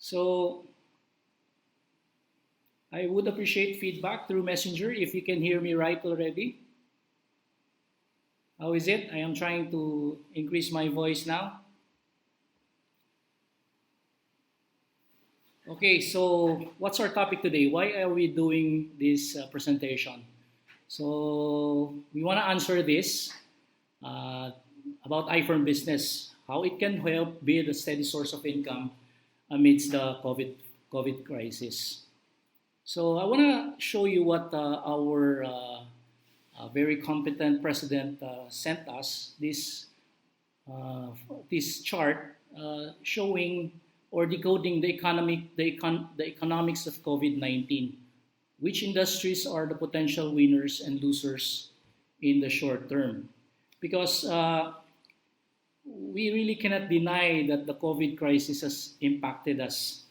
So I would appreciate feedback through Messenger if you can hear me right already. How is it? I am trying to increase my voice now. Okay, so what's our topic today? Why are we doing this presentation? So we want to answer this uh, about Ifern business, how it can help build a steady source of income amidst the COVID crisis. So I want to show you what our very competent president sent us uh, this chart showing or decoding the economics of COVID-19. Which industries are the potential winners and losers in the short term? Because we really cannot deny that the COVID crisis has impacted us,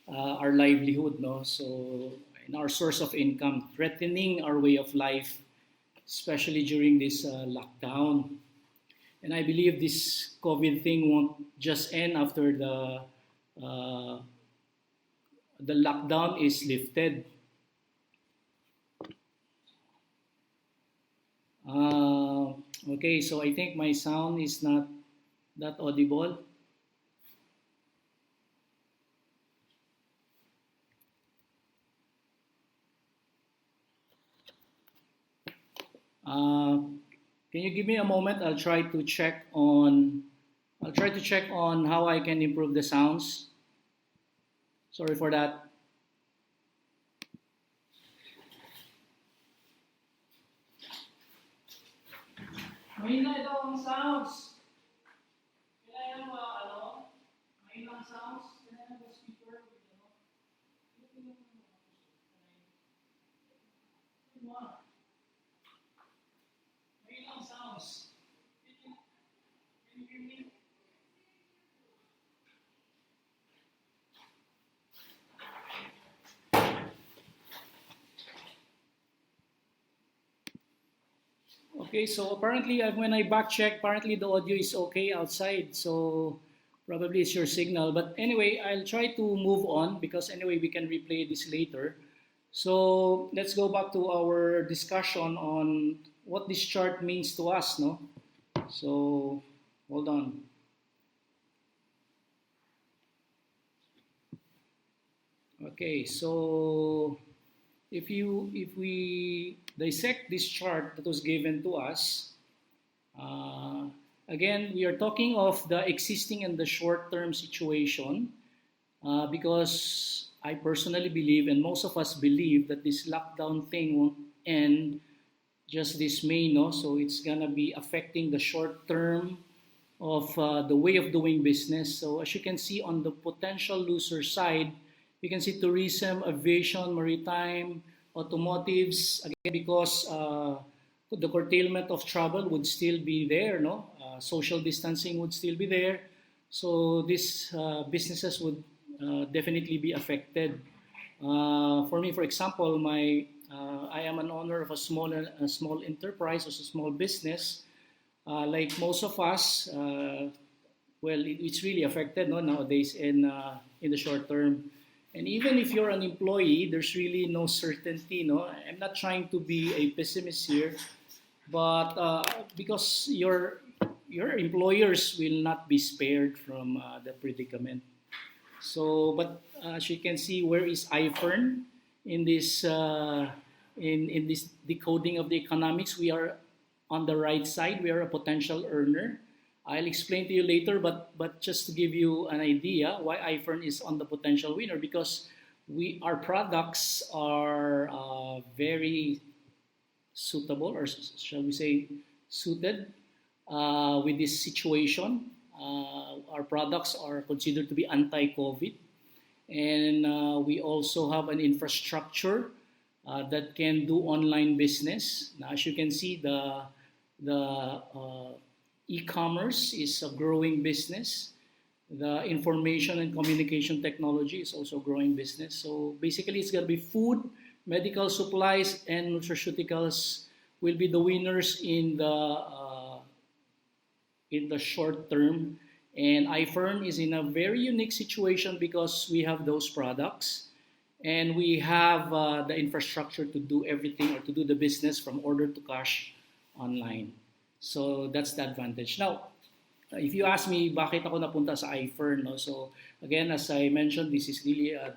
our livelihood, no? So, in our source of income, threatening our way of life, especially during this lockdown. And I believe this COVID thing won't just end after uh, the lockdown is lifted. Uh, okay, so I think my sound is not that audible. Uh, can you give me a moment? I'll try to check on how I can improve the sounds. Sorry for that. Mahina ito ang sounds. Kailangan mo mahina ang sounds. Kailangan mo speaker. Mahina ang sounds. Can you hear me? Okay, so apparently when I back check, apparently the audio is okay outside. So probably it's your signal. But anyway, I'll try to move on because anyway we can replay this later. So let's go back to our discussion on what this chart means to us, no? So hold on. Okay, so if we dissect this chart that was given to us, uh, again we are talking of the existing and the short-term situation because I personally believe, and most of us believe, that this lockdown thing won't end just this May, no? So it's gonna be affecting the short term of the way of doing business. So as you can see on the potential loser side, you can see tourism, aviation, maritime, automotives, again, because the curtailment of travel would still be there, no? Social distancing would still be there. So these businesses would definitely be affected. For me, for example, I am an owner of a small enterprise or a small business. Like most of us, well, it's really affected, no, nowadays in the short term. And even if you're an employee, there's really no certainty. No, I'm not trying to be a pessimist here, but because your employers will not be spared from the predicament. So, but as you can see, where is Ifern in this in this decoding of the economics? We are on the right side. We are a potential earner. I'll explain to you later, but just to give you an idea why Ifern is on the potential winner, because our products are very suitable, or shall we say suited with this situation. Our products are considered to be anti-COVID, and we also have an infrastructure that can do online business. Now, as you can see, the e-commerce is a growing business. The information and communication technology is also a growing business. So basically, it's going to be food, medical supplies, and nutraceuticals will be the winners in the short term. And Ifern is in a very unique situation because we have those products and we have the infrastructure to do everything or to do the business from order to cash online. So that's the advantage. Now, if you ask me bakit ako napunta sa Ifern, no? So again, as I mentioned, this is really a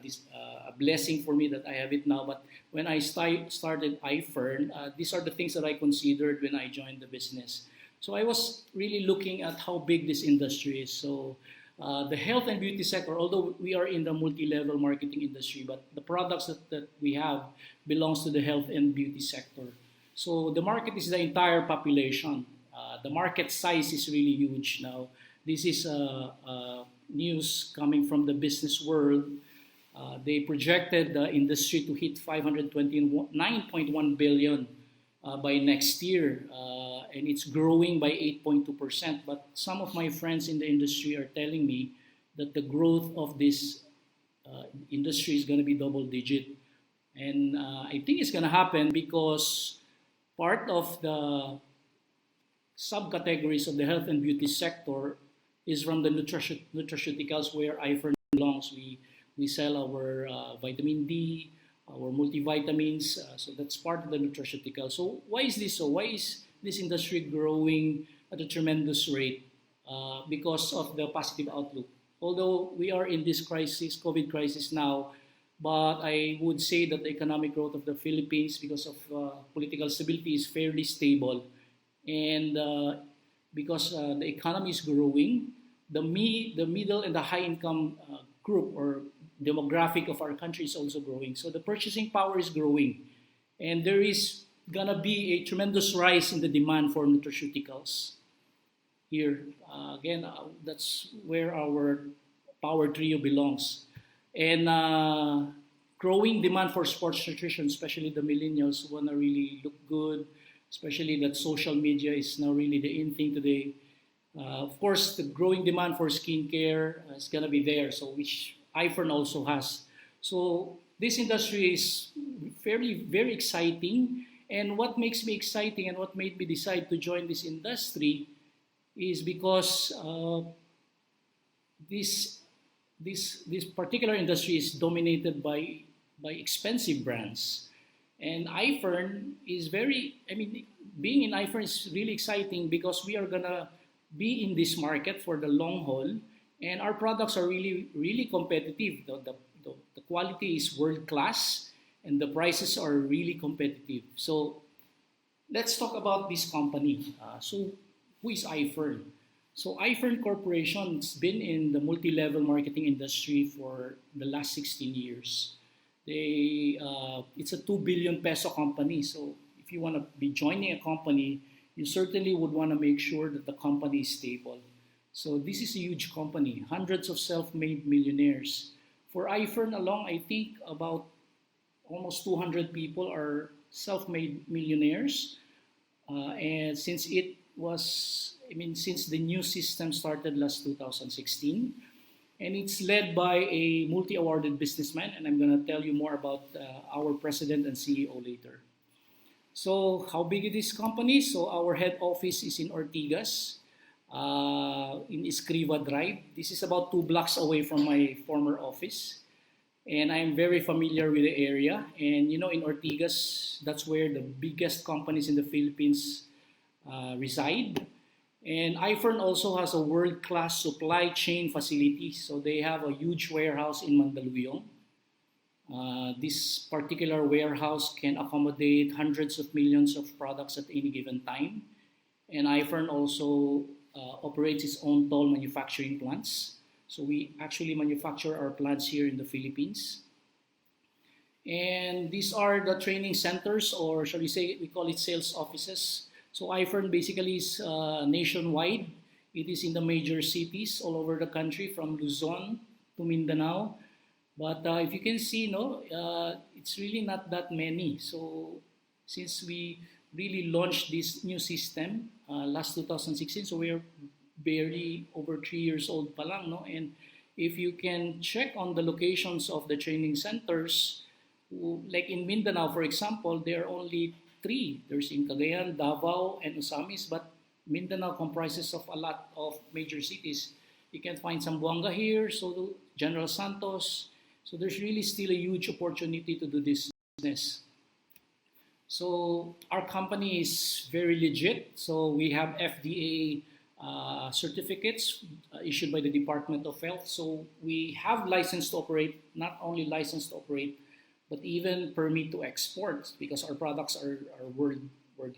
blessing for me that I have it now. But when I started Ifern, these are the things that I considered when I joined the business. So I was really looking at how big this industry is. So the health and beauty sector, although we are in the multi-level marketing industry, but the products that we have belongs to the health and beauty sector. So the market is the entire population. The market size is really huge now. This is news coming from the business world. They projected the industry to hit 529.1 billion by next year, and it's growing by 8.2%. But some of my friends in the industry are telling me that the growth of this industry is going to be double digit. And I think it's going to happen because part of the subcategories of the health and beauty sector is from the nutraceuticals where Ifern belongs. We sell our vitamin D, our multivitamins, so that's part of the nutraceutical. So why is this so? Why is this industry growing at a tremendous rate? Because of the positive outlook. Although we are in this crisis, COVID crisis now, but I would say that the economic growth of the Philippines, because of political stability, is fairly stable. And because the economy is growing, the middle and the high income group or demographic of our country is also growing. So the purchasing power is growing. And there is going to be a tremendous rise in the demand for nutraceuticals here. Again, that's where our power trio belongs. And growing demand for sports nutrition, especially the millennials who want to really look good, especially that social media is now really the in thing today. Of course, the growing demand for skincare is going to be there, so which Ifern also has. So this industry is very exciting. And what makes me exciting and what made me decide to join this industry is because this particular industry is dominated by expensive brands. And Ifern is being in Ifern is really exciting because we are gonna be in this market for the long haul, and our products are really competitive. The quality is world class, and the prices are really competitive. So let's talk about this company. So who is Ifern? So Ifern Corporation has been in the multi-level marketing industry for the last 16 years. It's a 2 billion peso company. So if you want to be joining a company, you certainly would want to make sure that the company is stable. So this is a huge company, hundreds of self-made millionaires. For Ifern alone, I think about almost 200 people are self-made millionaires. And since since the new system started last 2016, and it's led by a multi-awarded businessman, and I'm going to tell you more about our president and CEO later. So how big is this company? So our head office is in Ortigas, in Escriva Drive. This is about 2 blocks away from my former office. And I'm very familiar with the area. And in Ortigas, that's where the biggest companies in the Philippines reside. And Ifern also has a world-class supply chain facility. So they have a huge warehouse in Mandaluyong. This particular warehouse can accommodate hundreds of millions of products at any given time. And Ifern also operates its own toll manufacturing plants. So we actually manufacture our plants here in the Philippines. And these are the training centers, or shall we say, we call it sales offices. So Ifern basically is nationwide. It is in the major cities all over the country, from Luzon to Mindanao. But if you can see, it's really not that many. So since we really launched this new system last 2016, so we're barely over 3 years old pa lang, no? And if you can check on the locations of the training centers, like in Mindanao, for example, there are only 3. There's in Cagayan, Davao, and Osamis, but Mindanao comprises of a lot of major cities. You can find Zamboanga here, so General Santos. So there's really still a huge opportunity to do this business. So our company is very legit. So we have FDA certificates issued by the Department of Health. So we have license to operate, not only license to operate, but even permit to export because our products are world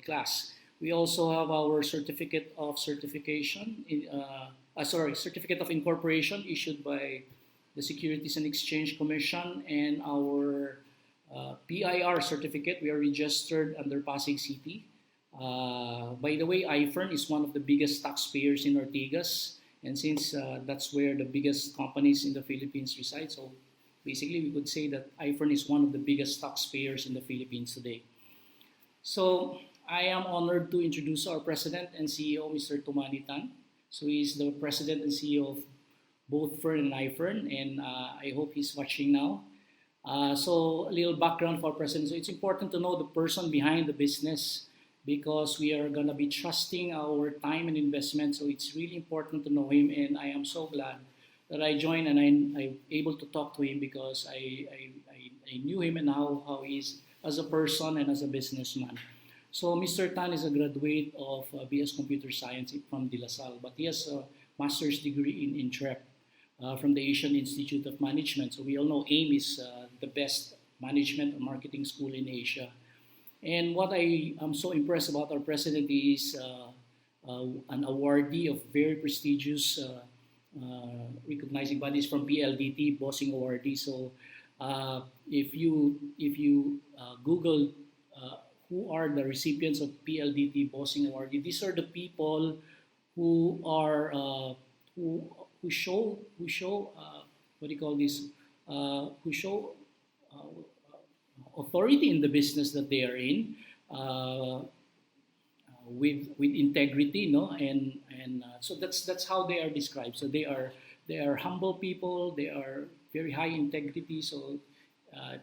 class. We also have our certificate of certification, certificate of incorporation issued by the Securities and Exchange Commission, and our PIR certificate. We are registered under Pasig City. By the way, Ifern is one of the biggest taxpayers in Ortigas, and since that's where the biggest companies in the Philippines reside, so basically we could say that Ifern is one of the biggest taxpayers in the Philippines today. So I am honored to introduce our President and CEO, Mr. Tumani Tan. So he's the President and CEO of both Fern and Ifern, and I hope he's watching now. So a little background for our President. So it's important to know the person behind the business because we are going to be trusting our time and investment. So it's really important to know him, and I am so glad that I joined and I'm able to talk to him because I knew him and how he is as a person and as a businessman. So Mr. Tan is a graduate of BS Computer Science from De La Salle, but he has a master's degree in TREP from the Asian Institute of Management. So we all know AIM is the best management and marketing school in Asia. And what I am so impressed about our president is an awardee of very prestigious recognizing bodies from PLDT, Bossing Awardee. So if you Google who are the recipients of PLDT Bossing Awardee, these are the people who are who show what do you call this? Who show authority in the business that they are in, with integrity, no, and so that's how they are described. So they are humble people. They are very high integrity. So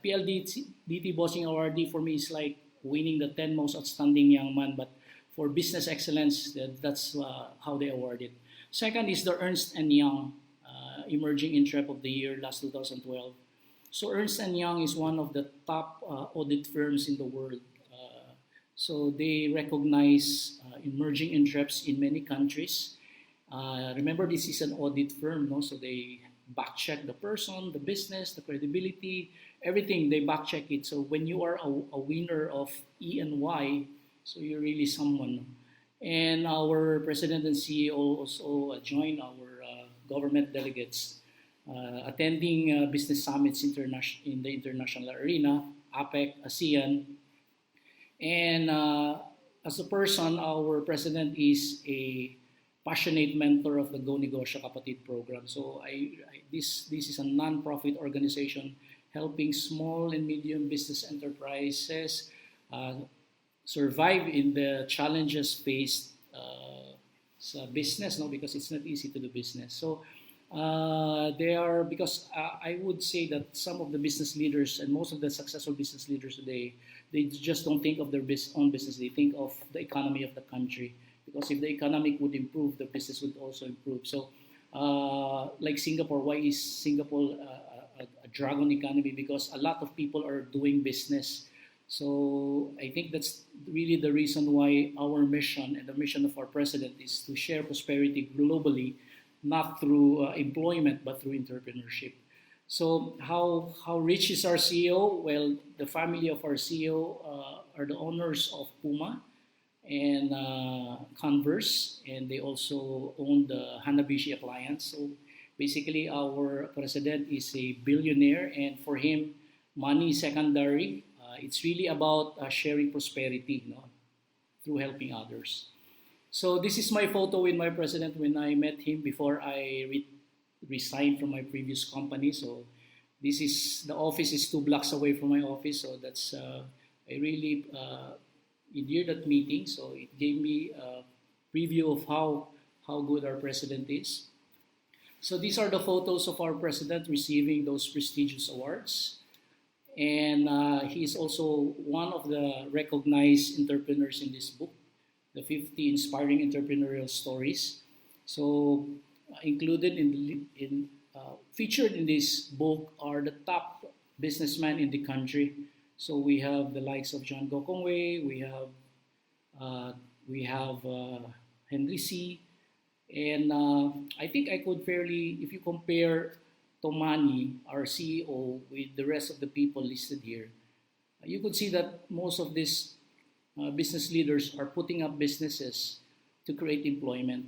PLDT Bossing Awardee for me is like winning the 10 most outstanding young man, but for business excellence, that's how they award it. Second is the Ernst & Young Emerging Intrep of the Year, last 2012. So Ernst & Young is one of the top audit firms in the world. So they recognize emerging intreps in many countries. Remember, this is an audit firm, no? So they back check the person, the business, the credibility, everything. They back check it. So when you are a winner of E and Y, so you're really someone. And our president and CEO also joined our government delegates attending business summits in the international arena, APEC, ASEAN. And as a person, our president is a passionate mentor of the Go Negosyo Kapatid program. So this is a non-profit organization helping small and medium business enterprises survive in the challenges faced sa business, no, because it's not easy to do business. So they are, because I would say that some of the business leaders and most of the successful business leaders today, they just don't think of their own business. They think of the economy of the country, because if the economic would improve, the business would also improve. So like Singapore, why is Singapore a dragon economy? Because a lot of people are doing business. So I think that's really the reason why our mission and the mission of our president is to share prosperity globally, not through employment, but through entrepreneurship. So how rich is our CEO? Well, the family of our CEO are the owners of Puma and Converse, and they also own the Hanabishi appliance. So basically, our president is a billionaire, and for him, money is secondary. It's really about sharing prosperity, through helping others. So this is my photo with my president when I met him before I resigned from my previous company. So this is, the office is 2 blocks away from my office. So that's I really enjoyed that meeting. So it gave me a preview of how good our president is. So these are the photos of our president receiving those prestigious awards. And he is also one of the recognized entrepreneurs in this book, the 50 Inspiring Entrepreneurial Stories. So included featured in this book are the top businessmen in the country. So we have the likes of John Gokongwei, uh, we have Henry C. And I think I could fairly, if you compare Tomani, our CEO, with the rest of the people listed here, you could see that most of these business leaders are putting up businesses to create employment.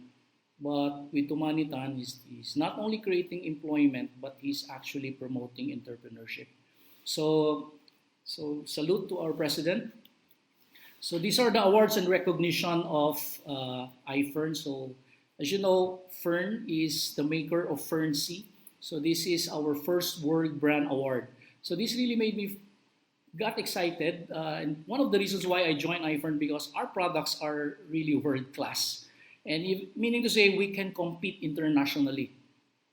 But with Tumani Tan, he's not only creating employment, but he's actually promoting entrepreneurship. So, so salute to our president. So these are the awards and recognition of Ifern. So as you know, Fern is the maker of Fern C. So this is our first World Brand Award. So this really made me got excited, and one of the reasons why I joined Ifern because our products are really world class, and meaning to say we can compete internationally,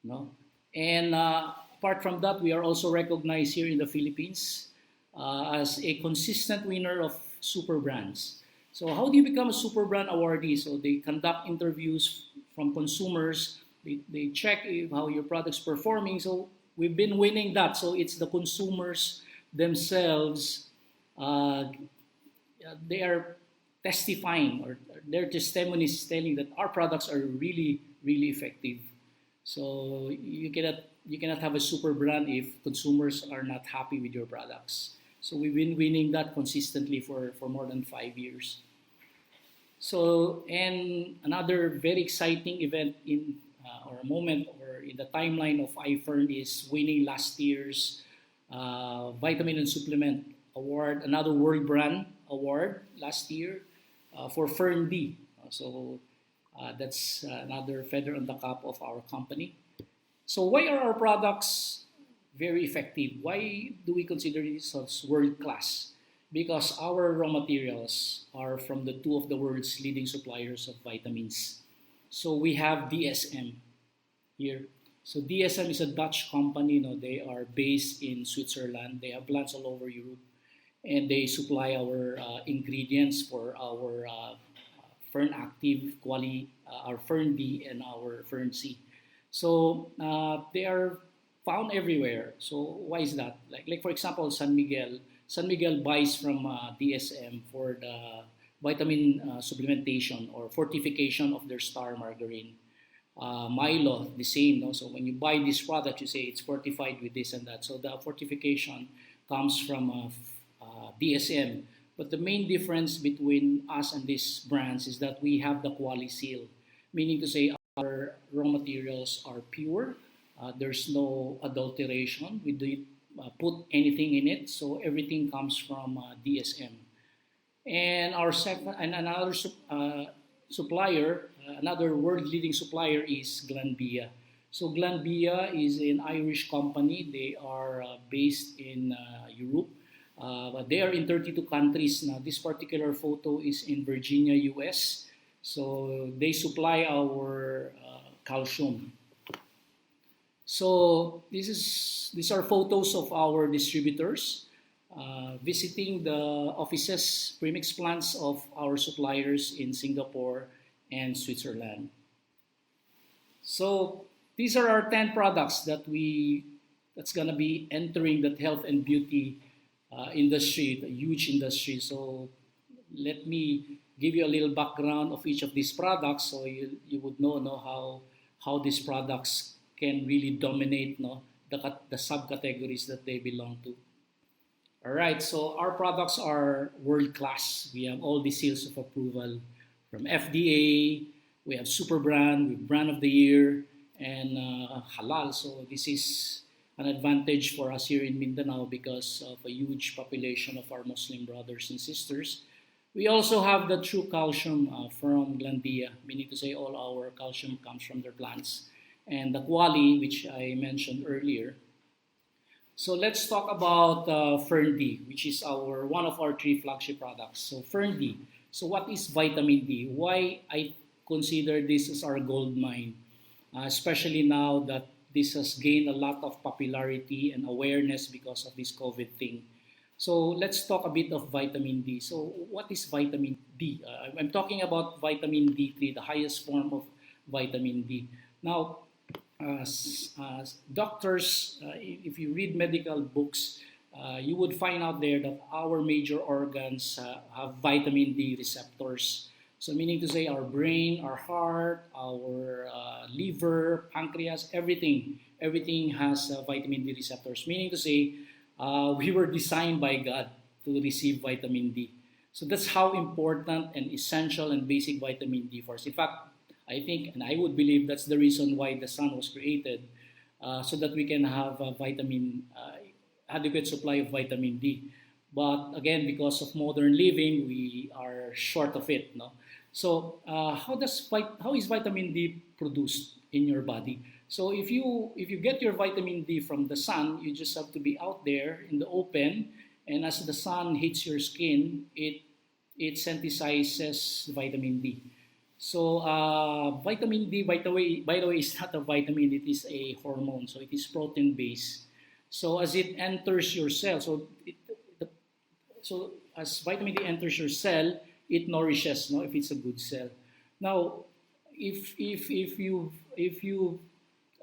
no. And apart from that, we are also recognized here in the Philippines as a consistent winner of super brands. So how do you become a super brand awardee? So they conduct interviews from consumers. They check how your product's performing. So we've been winning that. So it's the consumers themselves, they are testifying or their testimony is telling that our products are really, really effective. So you cannot have a super brand if consumers are not happy with your products. So we've been winning that consistently for more than 5 years. So, and another very exciting event or a moment or in the timeline of iFern is winning last year's Vitamin and Supplement Award, another World Brand Award last year for Fern D. That's another feather on the cap of our company. So why are our products very effective? Why do we consider this as world class? Because our raw materials are from the two of the world's leading suppliers of vitamins. So we have DSM here. So DSM is a Dutch company. They are based in Switzerland. They have plants all over Europe, and they supply our ingredients for our Fern Active, Quali, our Fern D, and our Fern C. So they are found everywhere. So why is that? Like for example, San Miguel. San Miguel buys from DSM for the vitamin supplementation or fortification of their star margarine. Milo, the same. No? So when you buy this product, you say it's fortified with this and that. So the fortification comes from DSM. But the main difference between us and these brands is that we have the quality seal, meaning to say our raw materials are pure. There's no adulteration. We don't put anything in it. So everything comes from DSM. And our second and another supplier, another world-leading supplier is Glanbia. So Glanbia is an Irish company. They are based in Europe, but they are in 32 countries now. This particular photo is in Virginia, US. So they supply our calcium. So these are photos of our distributors visiting the offices, premix plants of our suppliers in Singapore and Switzerland. So these are our 10 products that's gonna be entering the health and beauty industry, the huge industry. So let me give you a little background of each of these products so you would know how these products can really dominate the subcategories that they belong to. All right, so our products are world class. We have all the seals of approval from FDA. We have Super Brand, we have Brand of the Year, and Halal. So this is an advantage for us here in Mindanao because of a huge population of our Muslim brothers and sisters. We also have the True Calcium from Glanbia, meaning to say all our calcium comes from their plants. And the Quali, which I mentioned earlier. So let's talk about Fern D, which is one of our 3 flagship products. So Fern D. So what is vitamin D? Why I consider this as our gold mine, especially now that this has gained a lot of popularity and awareness because of this COVID thing. So let's talk a bit of vitamin D. So what is vitamin D? I'm talking about vitamin D3, the highest form of vitamin D. Now, doctors, if you read medical books, you would find out there that our major organs have vitamin D receptors. So meaning to say our brain, our heart, our liver, pancreas, everything has vitamin D receptors. Meaning to say we were designed by God to receive vitamin D. So that's how important and essential and basic vitamin D for us. In fact, I think and I would believe that's the reason why the sun was created, so that we can have a adequate supply of vitamin D. But again, because of modern living, we are short of it. No? So how is vitamin D produced in your body? So if you get your vitamin D from the sun, you just have to be out there in the open, and as the sun hits your skin, it synthesizes vitamin D. So vitamin D, by the way, is not a vitamin. It is a hormone. So it is protein based. So as it enters your cell, so as vitamin D enters your cell, it nourishes. No, if it's a good cell. Now, if you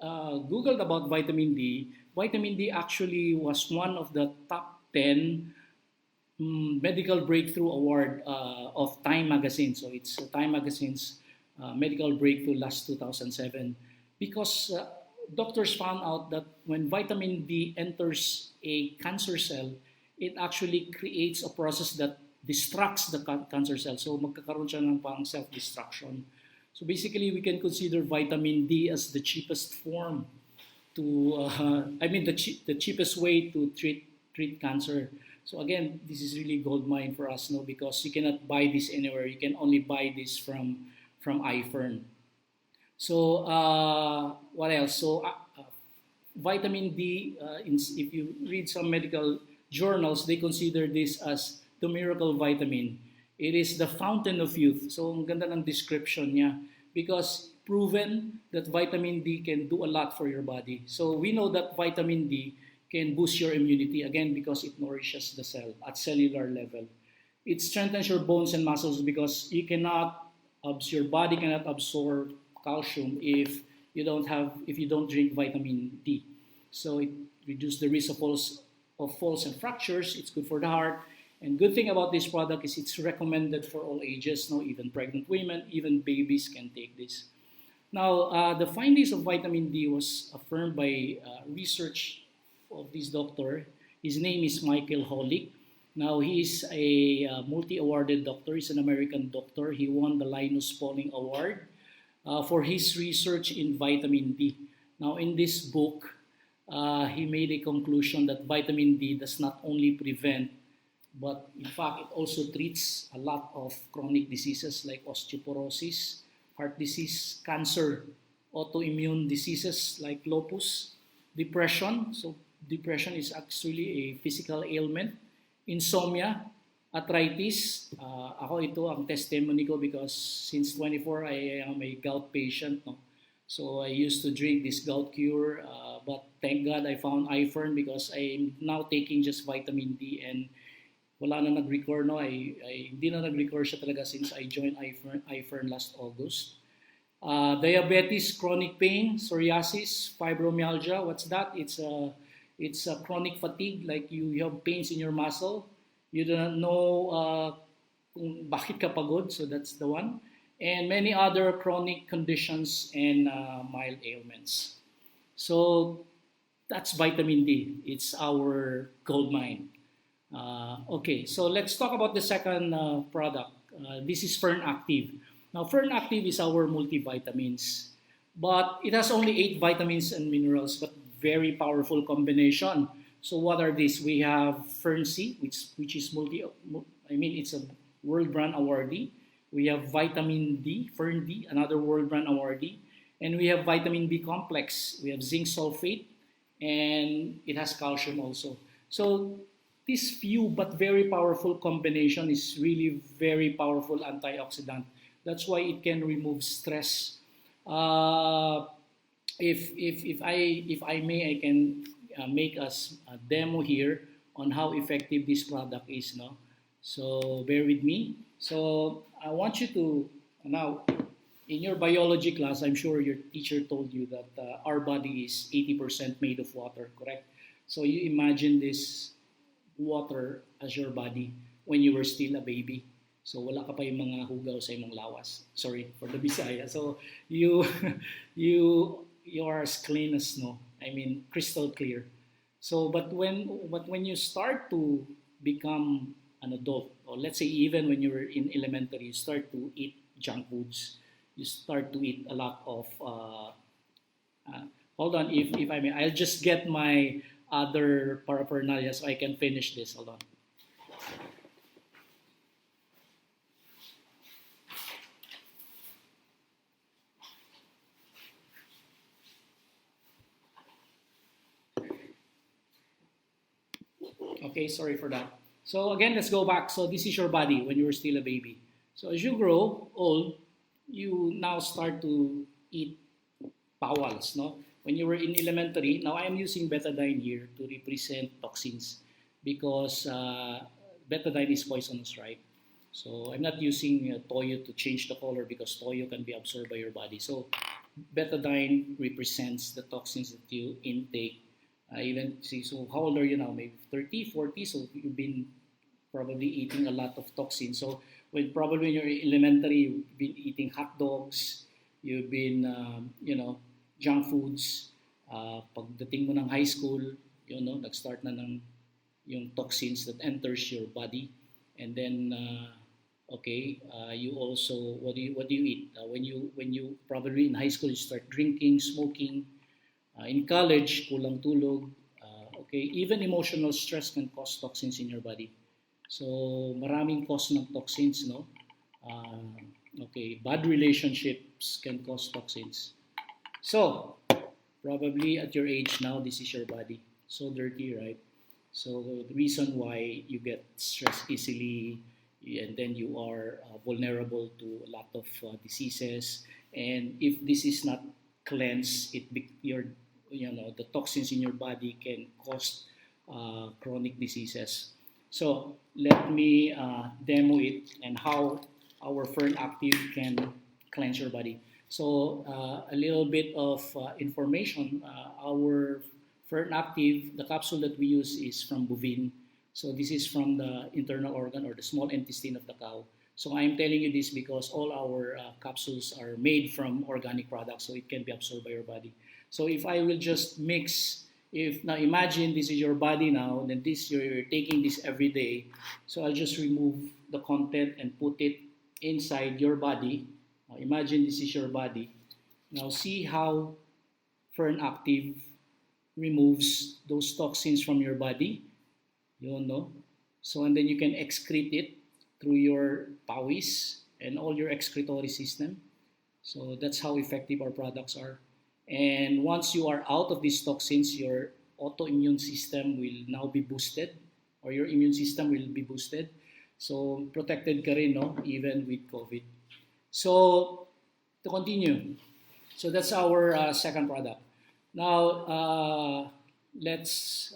googled about vitamin D actually was one of the top 10 medical breakthrough award of Time magazine. So it's Time magazine's medical breakthrough last 2007, because doctors found out that when vitamin D enters a cancer cell, it actually creates a process that distracts the cancer cell. So magkakaroon siya ng pang self-destruction. So basically, we can consider vitamin D as the cheapest form to, the cheapest way to treat cancer. So again, this is really gold mine for us, no, because you cannot buy this anywhere. You can only buy this from Ifern. So what else? So vitamin D, if you read some medical journals, they consider this as the miracle vitamin. It is the fountain of youth. So ang ganda ng description niya, because proven that vitamin D can do a lot for your body. So we know that vitamin D can boost your immunity, again, because it nourishes the cell at cellular level. It strengthens your bones and muscles because your body cannot absorb calcium if you don't drink vitamin D. So it reduces the risk of falls and fractures. It's good for the heart. And good thing about this product is it's recommended for all ages. No, even pregnant women, even babies can take this. Now, the findings of vitamin D was affirmed by research of this doctor. His name is Michael Holick. Now, he is a multi-awarded doctor. He's an American doctor. He won the Linus Pauling Award for his research in vitamin D. Now, in this book, he made a conclusion that vitamin D does not only prevent, but in fact, it also treats a lot of chronic diseases like osteoporosis, heart disease, cancer, autoimmune diseases like lupus, depression. So depression is actually a physical ailment. Insomnia, arthritis. Ako ito ang testimony ko because since 24, I am a gout patient. No? So I used to drink this gout cure, but thank God I found Ifern because I'm now taking just vitamin D and wala na nag-recur, no? Hindi na nag-recur siya talaga since I joined Ifern last August. Diabetes, chronic pain, psoriasis, fibromyalgia. What's that? It's a chronic fatigue, like you have pains in your muscle. You don't know kung bakit ka pagod, so that's the one. And many other chronic conditions and mild ailments. So that's vitamin D. It's our gold mine. Okay, so let's talk about the second product. This is Fern Active. Now, Fern Active is our multivitamins, but it has only 8 vitamins and minerals, but very powerful combination. So what are these? We have Fern C, which is it's a World Brand Awardee. We have vitamin D, Fern D, another World Brand Awardee. And we have vitamin B complex. We have zinc sulfate, and it has calcium also. So this few but very powerful combination is really very powerful antioxidant. That's why it can remove stress. If I may, I can make us a demo here on how effective this product is. No, so bear with me. So I want you to now, in your biology class, I'm sure your teacher told you that our body is 80% made of water, correct? So you imagine this water as your body when you were still a baby. So wala ka pa yung mga hugaw sa imong lawas. Sorry for the Bisaya. So you you are as clean as snow. I mean crystal clear. So but when you start to become an adult, or let's say even when you were in elementary, you start to eat junk foods. You start to eat a lot of. Hold on, if I may, I'll just get my other paraphernalia so I can finish this. Hold on. Okay, sorry for that. So again, let's go back. So this is your body when you were still a baby. So as you grow old, you now start to eat bowels, no? When you were in elementary, now I am using betadine here to represent toxins because betadine is poisonous, right? So I'm not using toyo to change the color because toyo can be absorbed by your body. So betadine represents the toxins that you intake. Even see, so how old are you now? Maybe 30, 40. So you've been probably eating a lot of toxins. So when you're in elementary, you've been eating hot dogs, you've been, junk foods. Pagdating mo ng high school, nag-start na ng yung toxins that enters your body. And then, you also, what do you eat? When you probably in high school, you start drinking, smoking. In college, kulang tulog. Even emotional stress can cause toxins in your body. So, maraming cause ng toxins, no? Bad relationships can cause toxins. So, probably at your age now, this is your body. So dirty, right? So, the reason why you get stressed easily, and then you are vulnerable to a lot of diseases. And if this is not cleansed, the toxins in your body can cause chronic diseases. So let me demo it and how our Fern Active can cleanse your body. So a little bit of information. Our Fern Active, the capsule that we use is from bovine. So this is from the internal organ or the small intestine of the cow. So I'm telling you this because all our capsules are made from organic products, so it can be absorbed by your body. So if I will just mix, now imagine this is your body now, then you're taking this every day. So I'll just remove the content and put it inside your body. Now imagine this is your body. Now see how Fern Active removes those toxins from your body. So and then you can excrete it through your pawis and all your excretory system. So that's how effective our products are. And once you are out of these toxins, your autoimmune system will now be boosted, or your immune system will be boosted. So protected ka rin, no? Even with COVID. So to continue, so that's our second product. Now let's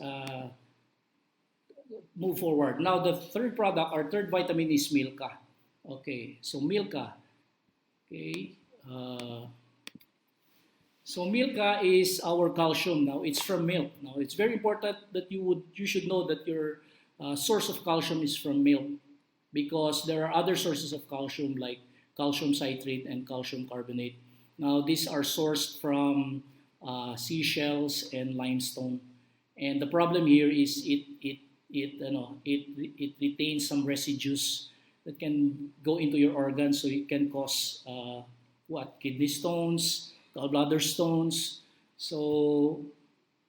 move forward. Now the third product, our third vitamin is Milka. Okay, so Milka. Okay. So Milka is our calcium. Now it's from milk. Now it's very important that you should know that your source of calcium is from milk, because there are other sources of calcium like calcium citrate and calcium carbonate. Now these are sourced from seashells and limestone, and the problem here is it retains some residues that can go into your organs, so it can cause kidney stones, gallbladder stones. So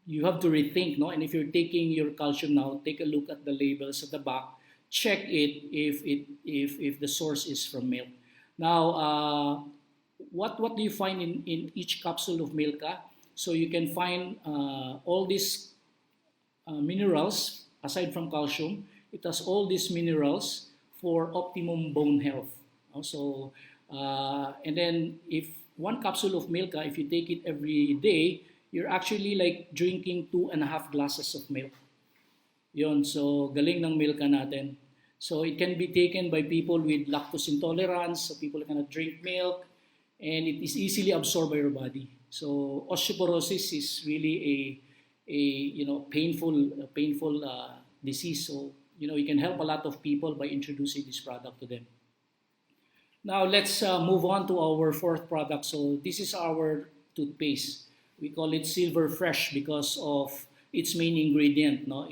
you have to rethink, no? And if you're taking your calcium now, take a look at the labels at the back. Check it if the source is from milk. Now, what do you find in each capsule of Milka? So you can find all these minerals aside from calcium. It has all these minerals for optimum bone health. Also, and then if one capsule of Milka, if you take it every day, you're actually like drinking 2.5 glasses of milk. Yon, so galing ng Milka natin. So it can be taken by people with lactose intolerance, so people who cannot drink milk. and it is easily absorbed by your body. So osteoporosis is really a painful disease. So you can help a lot of people by introducing this product to them. Now let's move on to our fourth product. So this is our toothpaste. We call it Silver Fresh because of its main ingredient. No,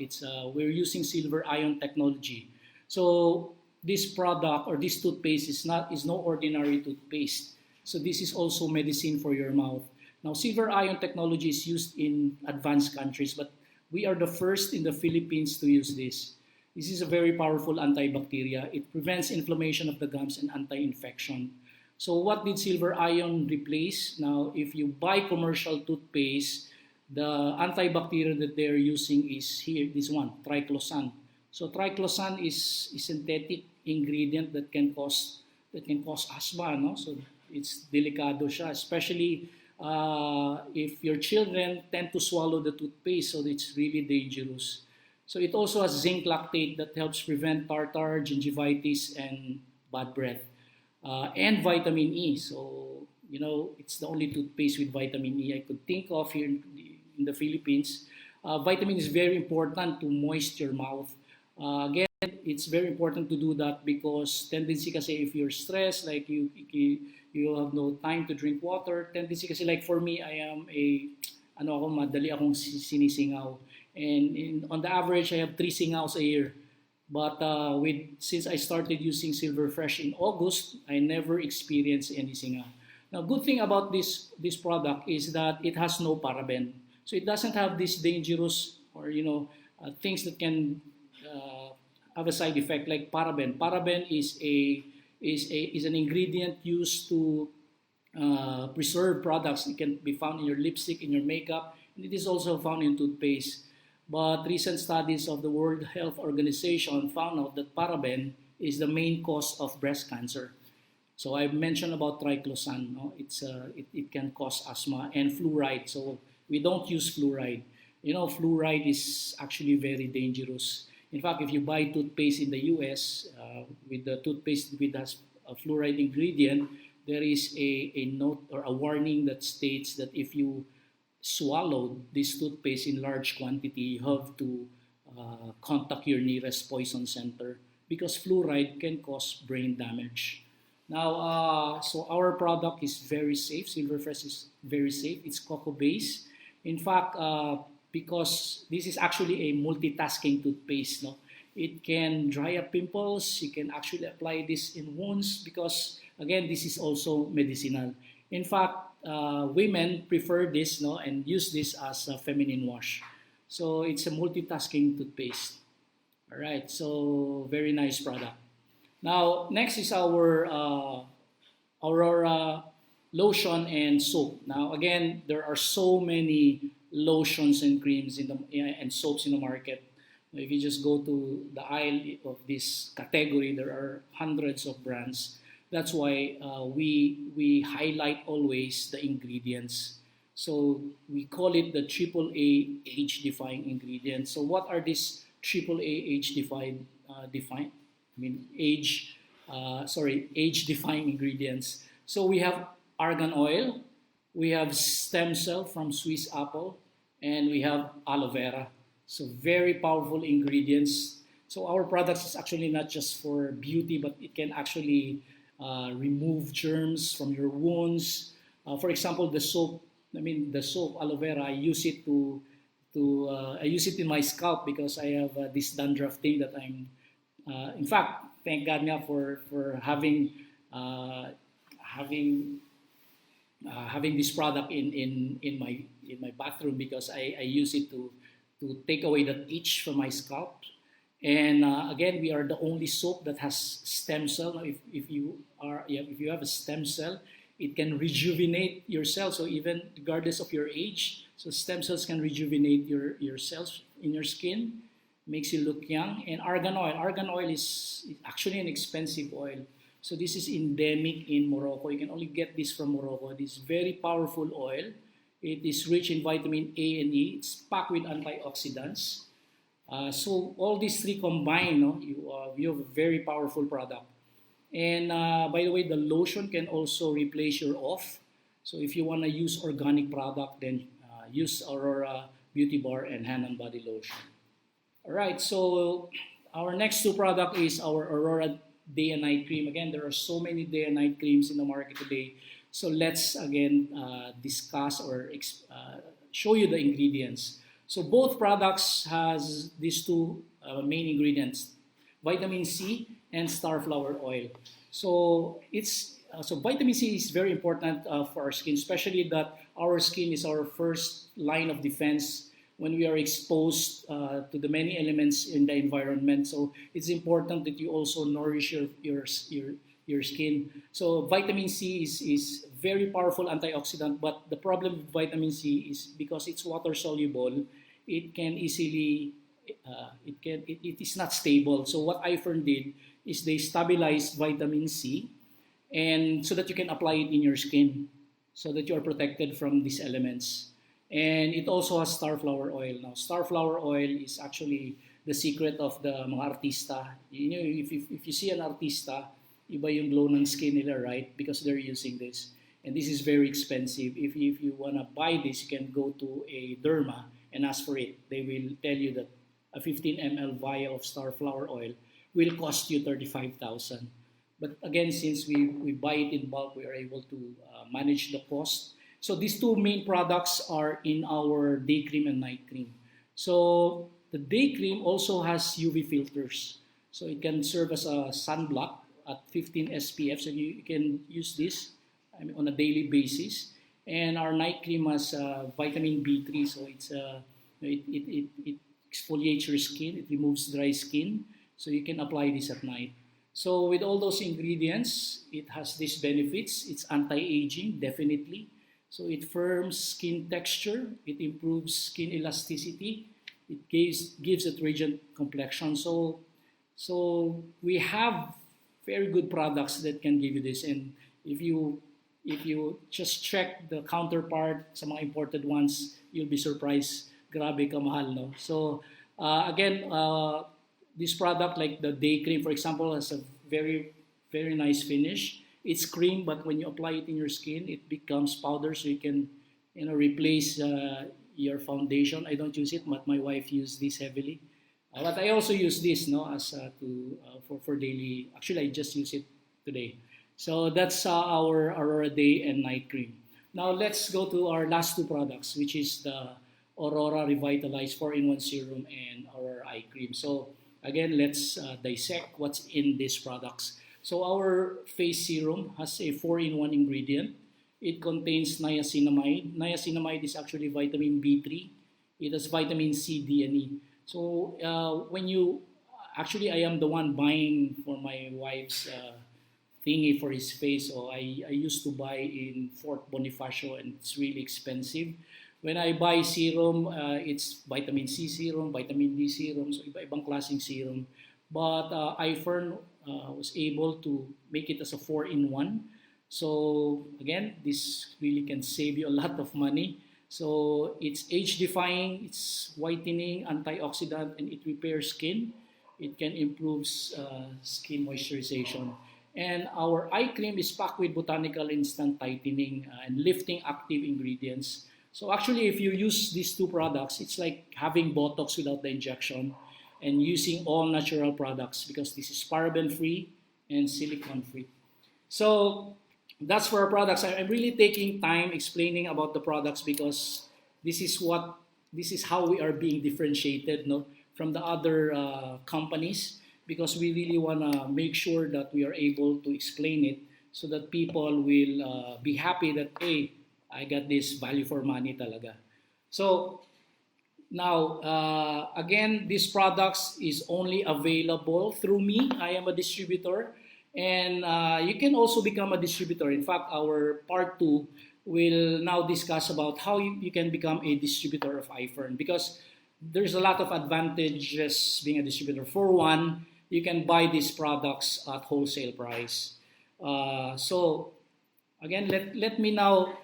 we're using silver ion technology. So this product or this toothpaste is no ordinary toothpaste. So this is also medicine for your mouth. Now silver ion technology is used in advanced countries, but we are the first in the Philippines to use this. This is a very powerful antibacteria. It prevents inflammation of the gums and anti-infection. So what did silver ion replace? Now, if you buy commercial toothpaste, the antibacterial that they're using is here, this one, triclosan. So triclosan is a synthetic ingredient that can cause asthma, no? So it's delicado siya, especially if your children tend to swallow the toothpaste, so it's really dangerous. So it also has zinc lactate that helps prevent tartar, gingivitis, and bad breath. And vitamin E. So, it's the only toothpaste with vitamin E I could think of here in the Philippines. Vitamin is very important to moisten your mouth. Again, it's very important to do that because tendency kasi if you're stressed, like you have no time to drink water, tendency kasi like for me, I am madali akong sinisingaw. And on the average, I have 3 singaws a year. But since I started using Silver Fresh in August, I never experienced any singaw. Now, good thing about this product is that it has no paraben. So it doesn't have these dangerous or things that can have a side effect like paraben. Paraben is an ingredient used to preserve products. It can be found in your lipstick, in your makeup, and it is also found in toothpaste. But recent studies of the World Health Organization found out that paraben is the main cause of breast cancer. So I mentioned about triclosan. No? It can cause asthma and fluoride. So we don't use fluoride. Fluoride is actually very dangerous. In fact, if you buy toothpaste in the US with the toothpaste with a fluoride ingredient, there is a note or a warning that states that if you swallow this toothpaste in large quantity, you have to contact your nearest poison center because fluoride can cause brain damage. Now, so our product is very safe. Silverfresh is very safe. It's cocoa-based. In fact, because this is actually a multitasking toothpaste, no? It can dry up pimples. You can actually apply this in wounds because, again, this is also medicinal. In fact, women prefer this, no, and use this as a feminine wash. So it's a multitasking toothpaste. All right, so very nice product. Now, next is our Aurora lotion and soap. Now, again, there are so many lotions and creams and soaps in the market. If you just go to the aisle of this category, there are hundreds of brands. That's why we highlight always the ingredients. So we call it the AAA age-defying ingredients. So what are these AAA age-defying? Age-defying ingredients. So we have argan oil, we have stem cell from Swiss apple, and we have aloe vera. So very powerful ingredients. So our products is actually not just for beauty, but it can actually remove germs from your wounds. For example, the soap aloe vera. I use it I use it in my scalp because I have this dandruff thing that I'm. In fact, thank God nga for having this product in my bathroom because I use it to take away that itch from my scalp. And again, we are the only soap that has stem cell. If you have a stem cell, it can rejuvenate your cells. So even regardless of your age, so stem cells can rejuvenate your cells in your skin, makes you look young. And argan oil is actually an expensive oil. So this is endemic in Morocco. You can only get this from Morocco. This very powerful oil. It is rich in vitamin A and E. It's packed with antioxidants. So all these three combined, you have a very powerful product. And by the way, the lotion can also replace your off. So if you want to use organic product, then use Aurora Beauty Bar and Hand and Body Lotion. All right, so our next two product is our Aurora Day and Night Cream. Again, there are so many day and night creams in the market today. So let's again discuss or show you the ingredients. So both products has these two main ingredients, vitamin C and starflower oil. So so vitamin C is very important for our skin, especially that our skin is our first line of defense when we are exposed to the many elements in the environment. So it's important that you also nourish your skin. So vitamin C is very powerful antioxidant, but the problem with vitamin C is because it's water soluble, it can easily it is not stable. So what Ifern did is they stabilized vitamin C, and so that you can apply it in your skin, so that you are protected from these elements. And it also has starflower oil. Now, starflower oil is actually the secret of the mga artista. You know, if you see an artista, iba yung glow ng skin nila, right? Because they're using this. And this is very expensive. If you want to buy this, you can go to a derma and ask for it. They will tell you that a 15 ml vial of starflower oil will cost you 35,000. But again, since we buy it in bulk, we are able to manage the cost. So these two main products are in our day cream and night cream. So the day cream also has UV filters. So it can serve as a sunblock at 15 SPF. So you can use this on a daily basis. And our night cream has vitamin B3. So it exfoliates your skin. It removes dry skin. So you can apply this at night. So with all those ingredients, it has these benefits. It's anti-aging, definitely. So it firms skin texture, it improves skin elasticity, it gives a radiant complexion. So we have very good products that can give you this. And if you just check the counterpart sa mga imported ones, you'll be surprised. Grabe kamahal, no? So again, this product, like the day cream, for example, has a very, very nice finish. It's cream, but when you apply it in your skin, it becomes powder, so you can, replace your foundation. I don't use it, but my wife uses this heavily. But I also use this, no, as for daily. Actually, I just use it today. So that's our Aurora Day and Night Cream. Now let's go to our last two products, which is the Aurora Revitalize 4-in-1 Serum and Aurora Eye Cream. So again, let's dissect what's in these products. So our face serum has a 4-in-1 ingredient. It contains niacinamide. Niacinamide is actually vitamin B3. It has vitamin C, D, and E. So actually I am the one buying for my wife's thingy for his face. So I used to buy in Fort Bonifacio, and it's really expensive. When I buy serum, it's vitamin C serum, vitamin D serum, so iba-ibang klaseng serum. But Ifern was able to make it as a 4-in-1. So again, this really can save you a lot of money. So it's age-defying, it's whitening, antioxidant, and it repairs skin. It can improve skin moisturization. And our eye cream is packed with botanical instant tightening and lifting active ingredients. So actually, if you use these two products, it's like having Botox without the injection, and using all natural products, because this is paraben-free and silicone-free. So that's for our products. I'm really taking time explaining about the products because this is how we are being differentiated, no, from the other companies, because we really want to make sure that we are able to explain it so that people will be happy that, hey, I got this value for money talaga. So now, again, these products is only available through me. I am a distributor, and you can also become a distributor. In fact, our part 2 will now discuss about how you can become a distributor of Ifern, because there's a lot of advantages being a distributor. For one, you can buy these products at wholesale price. So again, let me now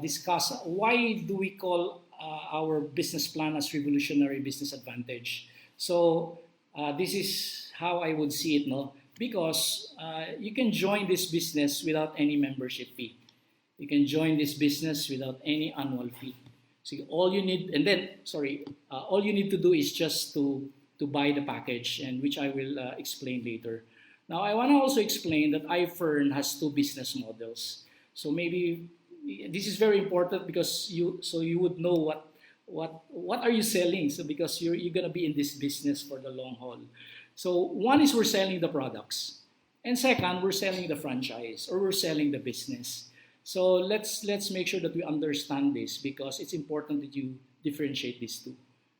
discuss why do we call our business plan as Revolutionary Business Advantage. So this is how I would see it. No, because you can join this business without any membership fee. You can join this business without any annual fee. So all you need, and then, sorry, all you need to do is just to buy the package, and which I will explain later. Now, I want to also explain that Ifern has two business models. So maybe this is very important because you would know what are you selling. So because you're gonna be in this business for the long haul. So one is we're selling the products, and second we're selling the franchise or we're selling the business. So let's make sure that we understand this because it's important that you differentiate these two.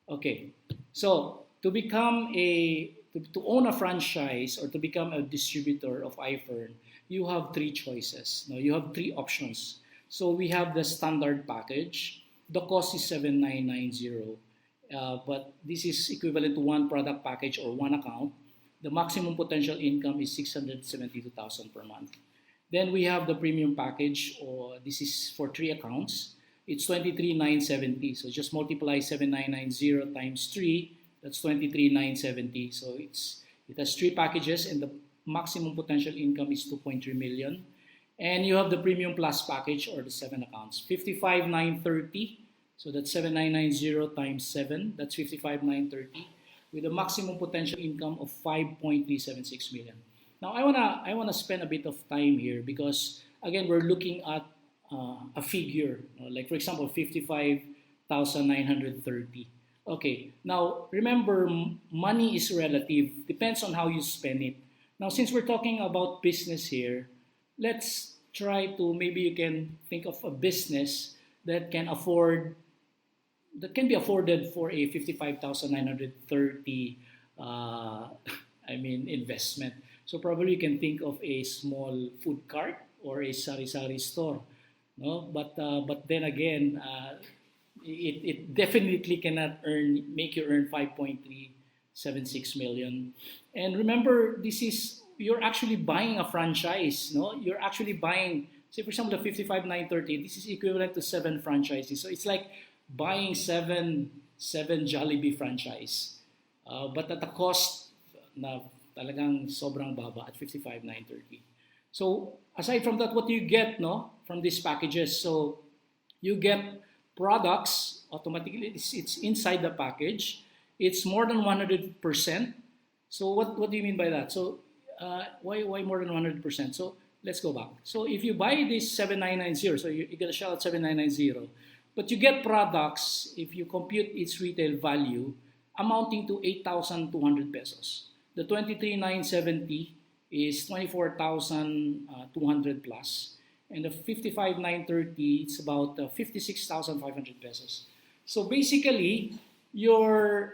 Okay, so to become to own a franchise or to become a distributor of Ifern, you have three choices. No, you have three options. So we have the standard package. The cost is 7,990, but this is equivalent to one product package or one account. The maximum potential income is 672,000 per month. Then we have the premium package, or this is for three accounts. It's 23,970. So just multiply 7,990 times 3. That's 23,970. So it has three packages, and the maximum potential income is 2.3 million. And you have the premium plus package or the 7 accounts. 55,930. So that's 7,990 times 7. That's 55,930 with a maximum potential income of 5.376 million. Now I wanna spend a bit of time here because again we're looking at a figure, like for example 55,930. Okay, now remember money is relative, depends on how you spend it. Now since we're talking about business here, let's try to, maybe you can think of a business that can be afforded for a 55,930 investment. So probably you can think of a small food cart or a sari-sari store, no? But then again, it definitely cannot make you earn 5.376 million. And remember, you're actually buying a franchise, no? You're actually buying, say for example, the 55,930. This is equivalent to 7 franchises. So it's like buying seven Jollibee franchise, but at a cost na talagang sobrang baba at 55,930. So aside from that, what do you get, no, from these packages? So you get products automatically. It's inside the package. It's more than 100%. So what do you mean by that? So why more than 100%? So let's go back. So if you buy this 7,990, so you get a shell at 7,990, but you get products, if you compute its retail value, amounting to 8,200 pesos. The 23,970 is 24,200 plus, and the 55,930 it's about 56,500 pesos. So basically, your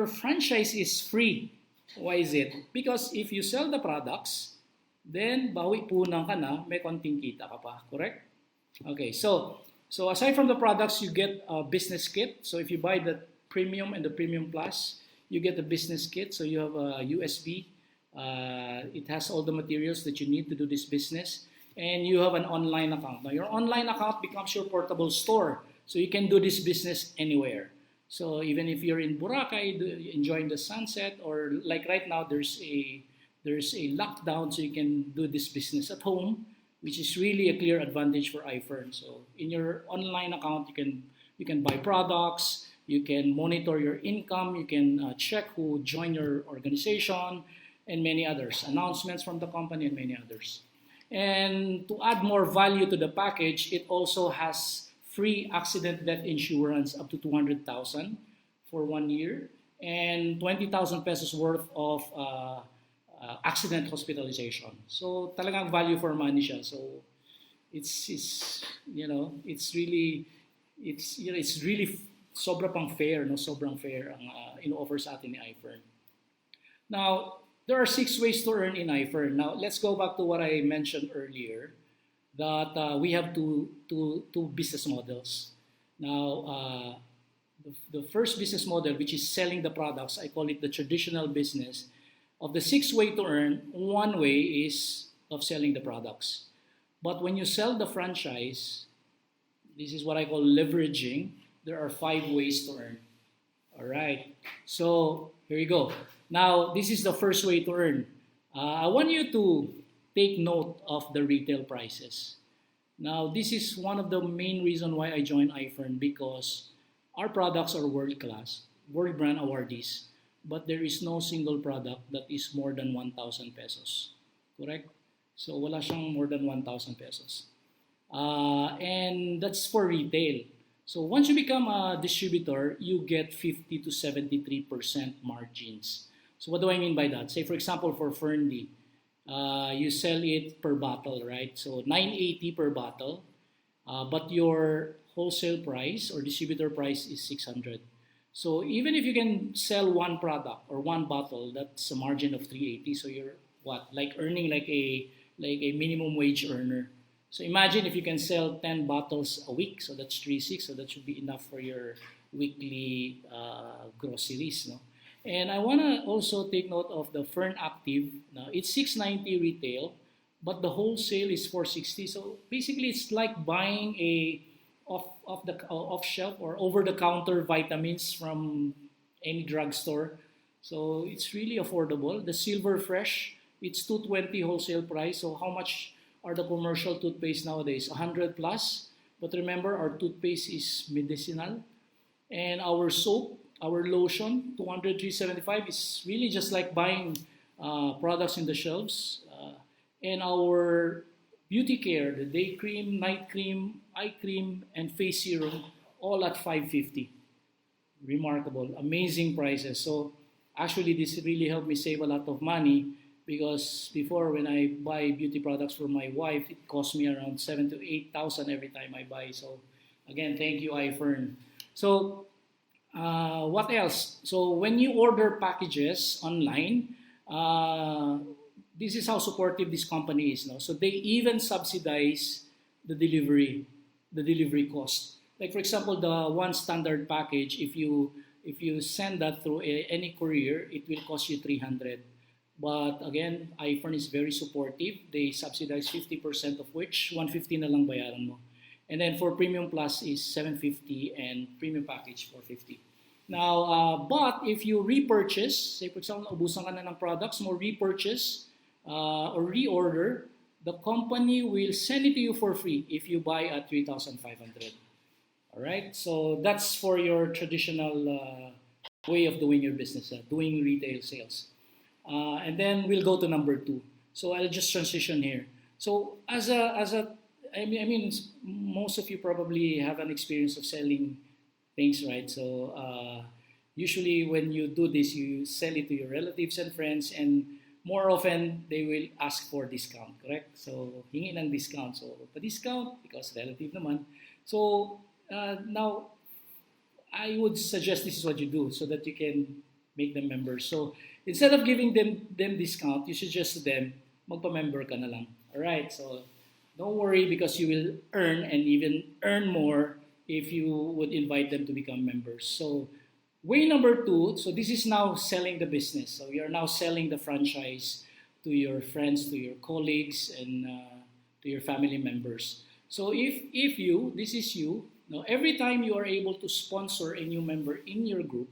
franchise is free. Why is it? Because if you sell the products, then bawi punang ka na, may konting kita ka pa, correct? Okay, so aside from the products, you get a business kit. So if you buy the premium and the premium plus, you get the business kit. So you have a USB. It has all the materials that you need to do this business. And you have an online account. Now your online account becomes your portable store. So you can do this business anywhere. So even if you're in Boracay, enjoying the sunset, or like right now, there's a lockdown, so you can do this business at home, which is really a clear advantage for Ifern. So in your online account, you can buy products, you can monitor your income, you can check who joined your organization, and many others, announcements from the company and many others. And to add more value to the package, it also has free accident death insurance up to 200,000 for 1 year, and 20,000 pesos worth of accident hospitalization. So talagang value for money siya. So it's really sobra pang fair, no, sobrang fair ang ino-offer sa atin ni Ifern. Now, there are 6 ways to earn in Ifern. Now, let's go back to what I mentioned earlier, that we have two business models. Now, the first business model, which is selling the products, I call it the traditional business. Of the 6 ways to earn, 1 way is of selling the products. But when you sell the franchise, this is what I call leveraging. There are 5 ways to earn. All right. So here you go. Now, this is the first way to earn. I want you to take note of the retail prices. Now, this is one of the main reasons why I joined Ifern, because our products are world class, world brand awardees, but there is no single product that is more than 1,000 pesos. Correct? So wala siyang more than 1,000 pesos. And that's for retail. So once you become a distributor, you get 50 to 73% margins. So what do I mean by that? Say for example for Ferndy, you sell it per bottle, right? So 980 per bottle, but your wholesale price or distributor price is 600. So even if you can sell one product or one bottle, that's a margin of 380. So you're what, like earning like a minimum wage earner. So imagine if you can sell 10 bottles a week, so that's 3,600, so that should be enough for your weekly groceries. No? And I want to also take note of the Fern Active. Now, it's 690 retail, but the wholesale is 460. So basically, it's like buying a off shelf or over the counter vitamins from any drugstore. So it's really affordable. The Silver Fresh, it's 220 wholesale price. So how much are the commercial toothpaste nowadays? 100 plus. But remember, our toothpaste is medicinal. And our soap, our lotion, 200, 375 is really just like buying products in the shelves. And our beauty care, the day cream, night cream, eye cream, and face serum, all at 550. Remarkable, amazing prices. So actually, this really helped me save a lot of money, because before when I buy beauty products for my wife, it cost me around 7 to 8,000 every time I buy. So again, thank you, Ifern. So what else? So when you order packages online, this is how supportive this company is. No? So they even subsidize the delivery cost. Like for example, the one standard package, if you send that through any courier, it will cost you 300. But again, Ifern is very supportive. They subsidize 50% of which 150 na lang bayaran mo. And then for Premium Plus is 750 and Premium Package 450. Now, but if you repurchase, say for example, ubusan ka na ng products mo, repurchase or reorder, the company will send it to you for free if you buy at 3,500. All right, so that's for your traditional way of doing your business, doing retail sales. And then we'll go to number 2. So I'll just transition here. So I mean, most of you probably have an experience of selling things, right? So usually when you do this, you sell it to your relatives and friends, and more often they will ask for discount, correct? So hingi ng discount. So pa-discount because relative naman. So now I would suggest this is what you do so that you can make them members. So instead of giving them discount, you suggest to them, magpa-member ka na lang. Alright, so don't worry because you will earn and even earn more if you would invite them to become members. So way number 2, so this is now selling the business. So you're now selling the franchise to your friends, to your colleagues, and to your family members. So if you, this is you, now every time you are able to sponsor a new member in your group,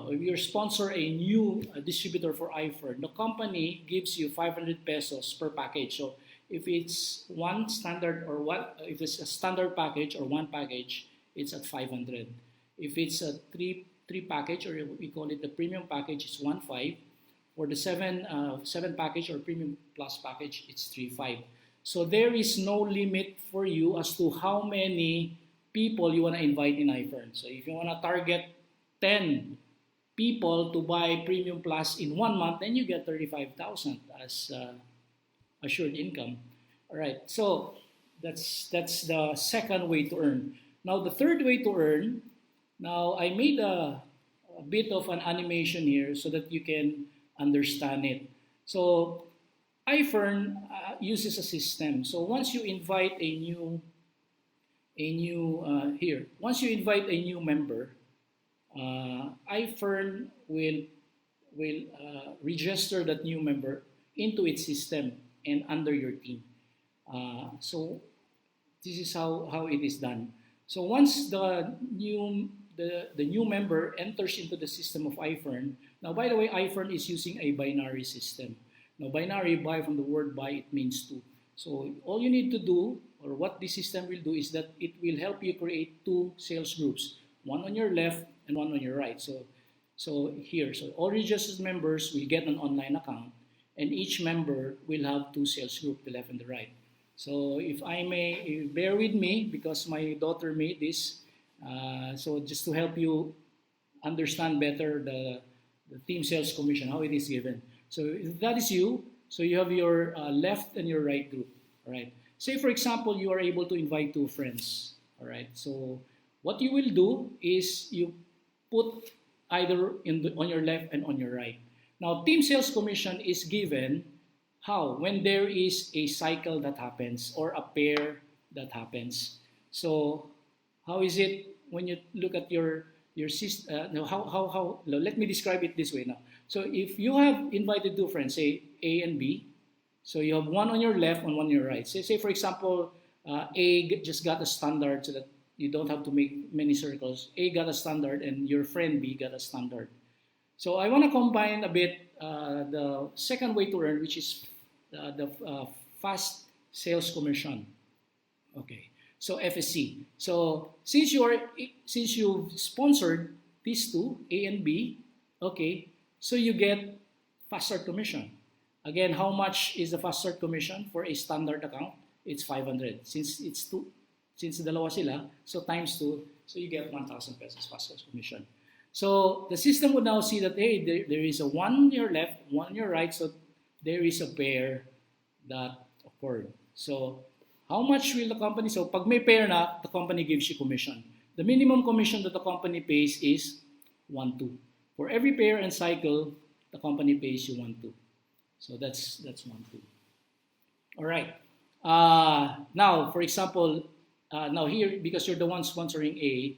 if you sponsor a new distributor for Ifern, the company gives you 500 pesos per package. So if it's one standard or if it's a standard package or one package, it's at 500. If it's a three package, or we call it the premium package, it's 1.5. For the seven package or premium plus package, it's 3.5. So there is no limit for you as to how many people you want to invite in Ifern. So if you want to target 10 people to buy Premium Plus in 1 month, then you get 35,000 as assured income. All right, so that's the second way to earn. Now the third way to earn. Now I made a bit of an animation here so that you can understand it. So Ifern uses a system. So once you invite once you invite a new member, Ifern will register that new member into its system and under your team. So this is how it is done. So once the new member enters into the system of Ifern, now by the way, Ifern is using a binary system. Now, binary, buy from the word buy, it means two. So all you need to do, or what this system will do, is that it will help you create two sales groups, one on your left and one on your right. So here, so all registered members will get an online account, and each member will have two sales groups, the left and the right. So if I may, bear with me because my daughter made this. So just to help you understand better the team sales commission, how it is given. So if that is you, so you have your left and your right group. All right. Say for example, you are able to invite two friends. All right. So what you will do is you put either on your left and on your right. Now, team sales commission is given how? When there is a cycle that happens or a pair that happens. So how is it when you look at your system? How? Let me describe it this way now. So if you have invited two friends, say A and B, so you have one on your left and one on your right. Say for example, A just got a standard so that you don't have to make many circles. A got a standard and your friend B got a standard. So I want to combine a bit the second way to earn, which is the fast sales commission. Okay, so FSC. So since you've sponsored these two, A and B, okay, so you get fast start commission. Again, how much is the fast start commission for a standard account? It's 500. Since it's two, since dalawa sila, so times two, so you get 1,000 pesos fast start commission. So the system would now see that, hey, there is a one on your left, one on your right, so there is a pair that occurred. So how much will the company, so pag may pair na, the company gives you commission. The minimum commission that the company pays is 1-2. For every pair and cycle, the company pays you 1-2. So that's 1-2. All right. Now, for example, now here, because you're the one sponsoring A,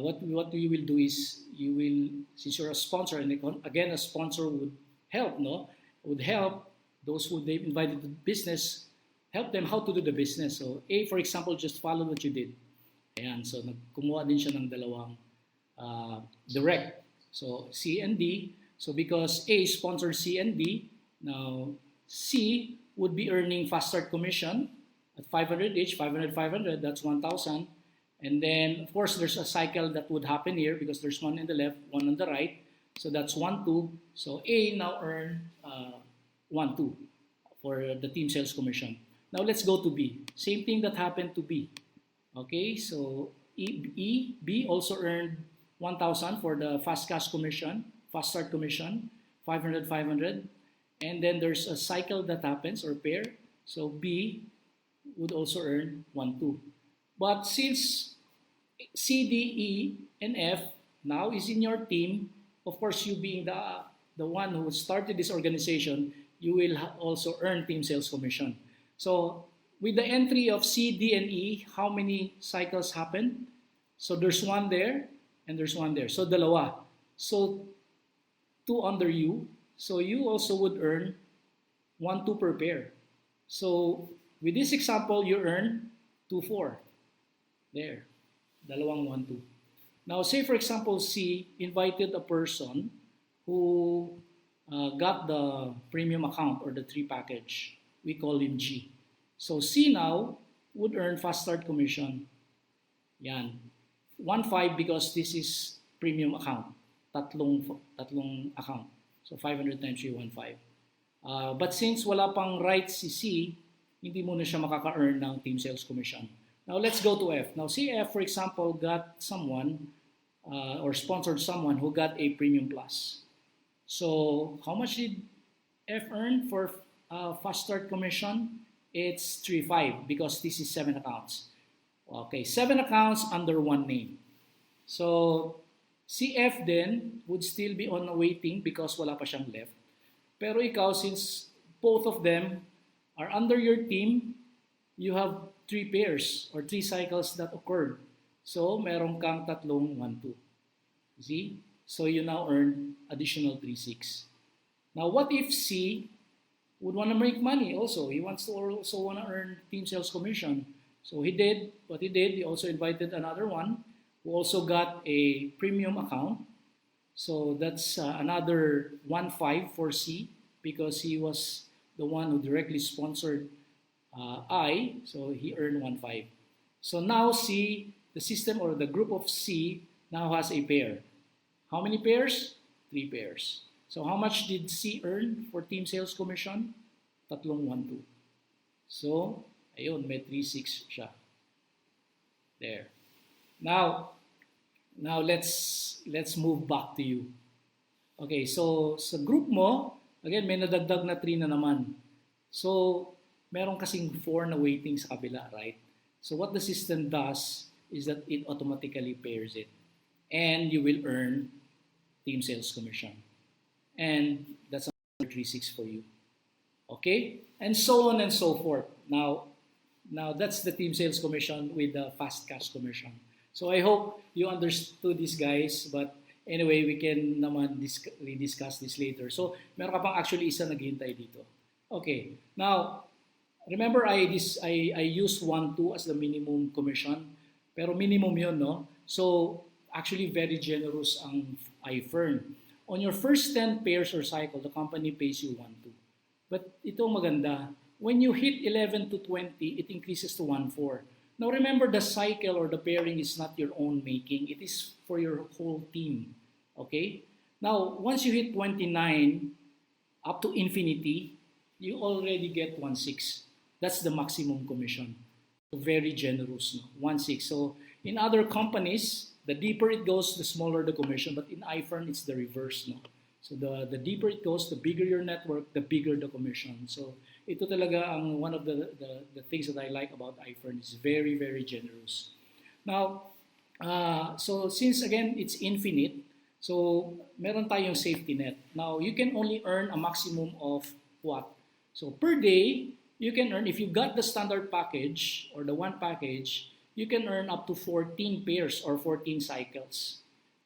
what you will do is you will, since you're a sponsor, and again a sponsor would help, no? Would help those who they've invited to business, help them how to do the business. So A, for example, just follow what you did. Ayan, so kumuha din siya ng dalawang direct. So C and D. So because A sponsors C and D, now C would be earning fast start commission at 500 each, 500, 500, that's 1,000. And then, of course, there's a cycle that would happen here because there's one on the left, one on the right. So that's 1-2. So A now earn 1-2 for the team sales commission. Now let's go to B. Same thing that happened to B. Okay, so B also earned 1,000 for the fast cash commission, fast start commission, 500, 500. And then there's a cycle that happens or pair. So B would also earn 1-2. But since C, D, E, and F now is in your team, of course, you being the one who started this organization, you will also earn team sales commission. So with the entry of C, D, and E, how many cycles happen? So there's one there and there's one there. So dalawa. So 2 under you. So you also would earn 1-2 per pair. So with this example, you earn 2-4. There, dalawang 1-2. Now, say for example, C invited a person who got the premium account or the 3 package. We call him G. So C now would earn fast start commission. Yan. 1-5 because this is premium account. Tatlong account. So 500 times 3, 1-5. But since wala pang rights si C, hindi mo na siya makaka-earn ng team sales commission. Now, let's go to F. Now, CF, for example, got someone or sponsored someone who got a premium plus. So, how much did F earn for fast start commission? It's 3-5 because this is 7 accounts. Okay, 7 accounts under one name. So, CF then would still be on waiting because wala pa siyang left. Pero ikaw, since both of them are under your team, you have 3 pairs or 3 cycles that occurred. So, meron kang tatlong 1-2. See? So, you now earn additional 3-6. Now, what if C would want to make money also? He wants to also want to earn team sales commission. So, he did what he did. He also invited another one who also got a premium account. So, that's another 1-5 for C. because he was the one who directly sponsored I, so he earned 1.5. So now C, the system or the group of C now has a pair. How many pairs? 3 pairs. So how much did C earn for team sales commission? Tatlong 1.2. So, ayun, may 3.6 siya. There. Now let's move back to you. Okay, so sa group mo, again, may nadagdag na 3 na naman. So, meron kasing 4 na waiting sa kabila, right? So what the system does is that it automatically pairs it. And you will earn team sales commission. And that's another 3.6 for you. Okay? And so on and so forth. Now that's the team sales commission with the fast cash commission. So I hope you understood this, guys. But anyway, we can naman discuss this later. So meron ka pang actually isa naghihintay dito. Okay. Now, remember I used 1.2 as the minimum commission. Pero minimum yun, no? So actually very generous ang Ifern. On your first 10 pairs or cycle, the company pays you 1.2. But ito maganda. When you hit 11 to 20, it increases to 1.4. Now remember, the cycle or the pairing is not your own making. It is for your whole team. Okay? Now, once you hit 29, up to infinity, you already get 1.6. That's the maximum commission. So very generous, no? 1.6. So in other companies, the deeper it goes, the smaller the commission. But in Ifern, it's the reverse, no? So the deeper it goes, the bigger your network, the bigger the commission. So ito talaga ang one of the things that I like about Ifern. It's very, very generous. Now, so since again, it's infinite, so meron tayong safety net. Now, you can only earn a maximum of what? So per day, you can earn, if you got the standard package or the one package, you can earn up to 14 pairs or 14 cycles.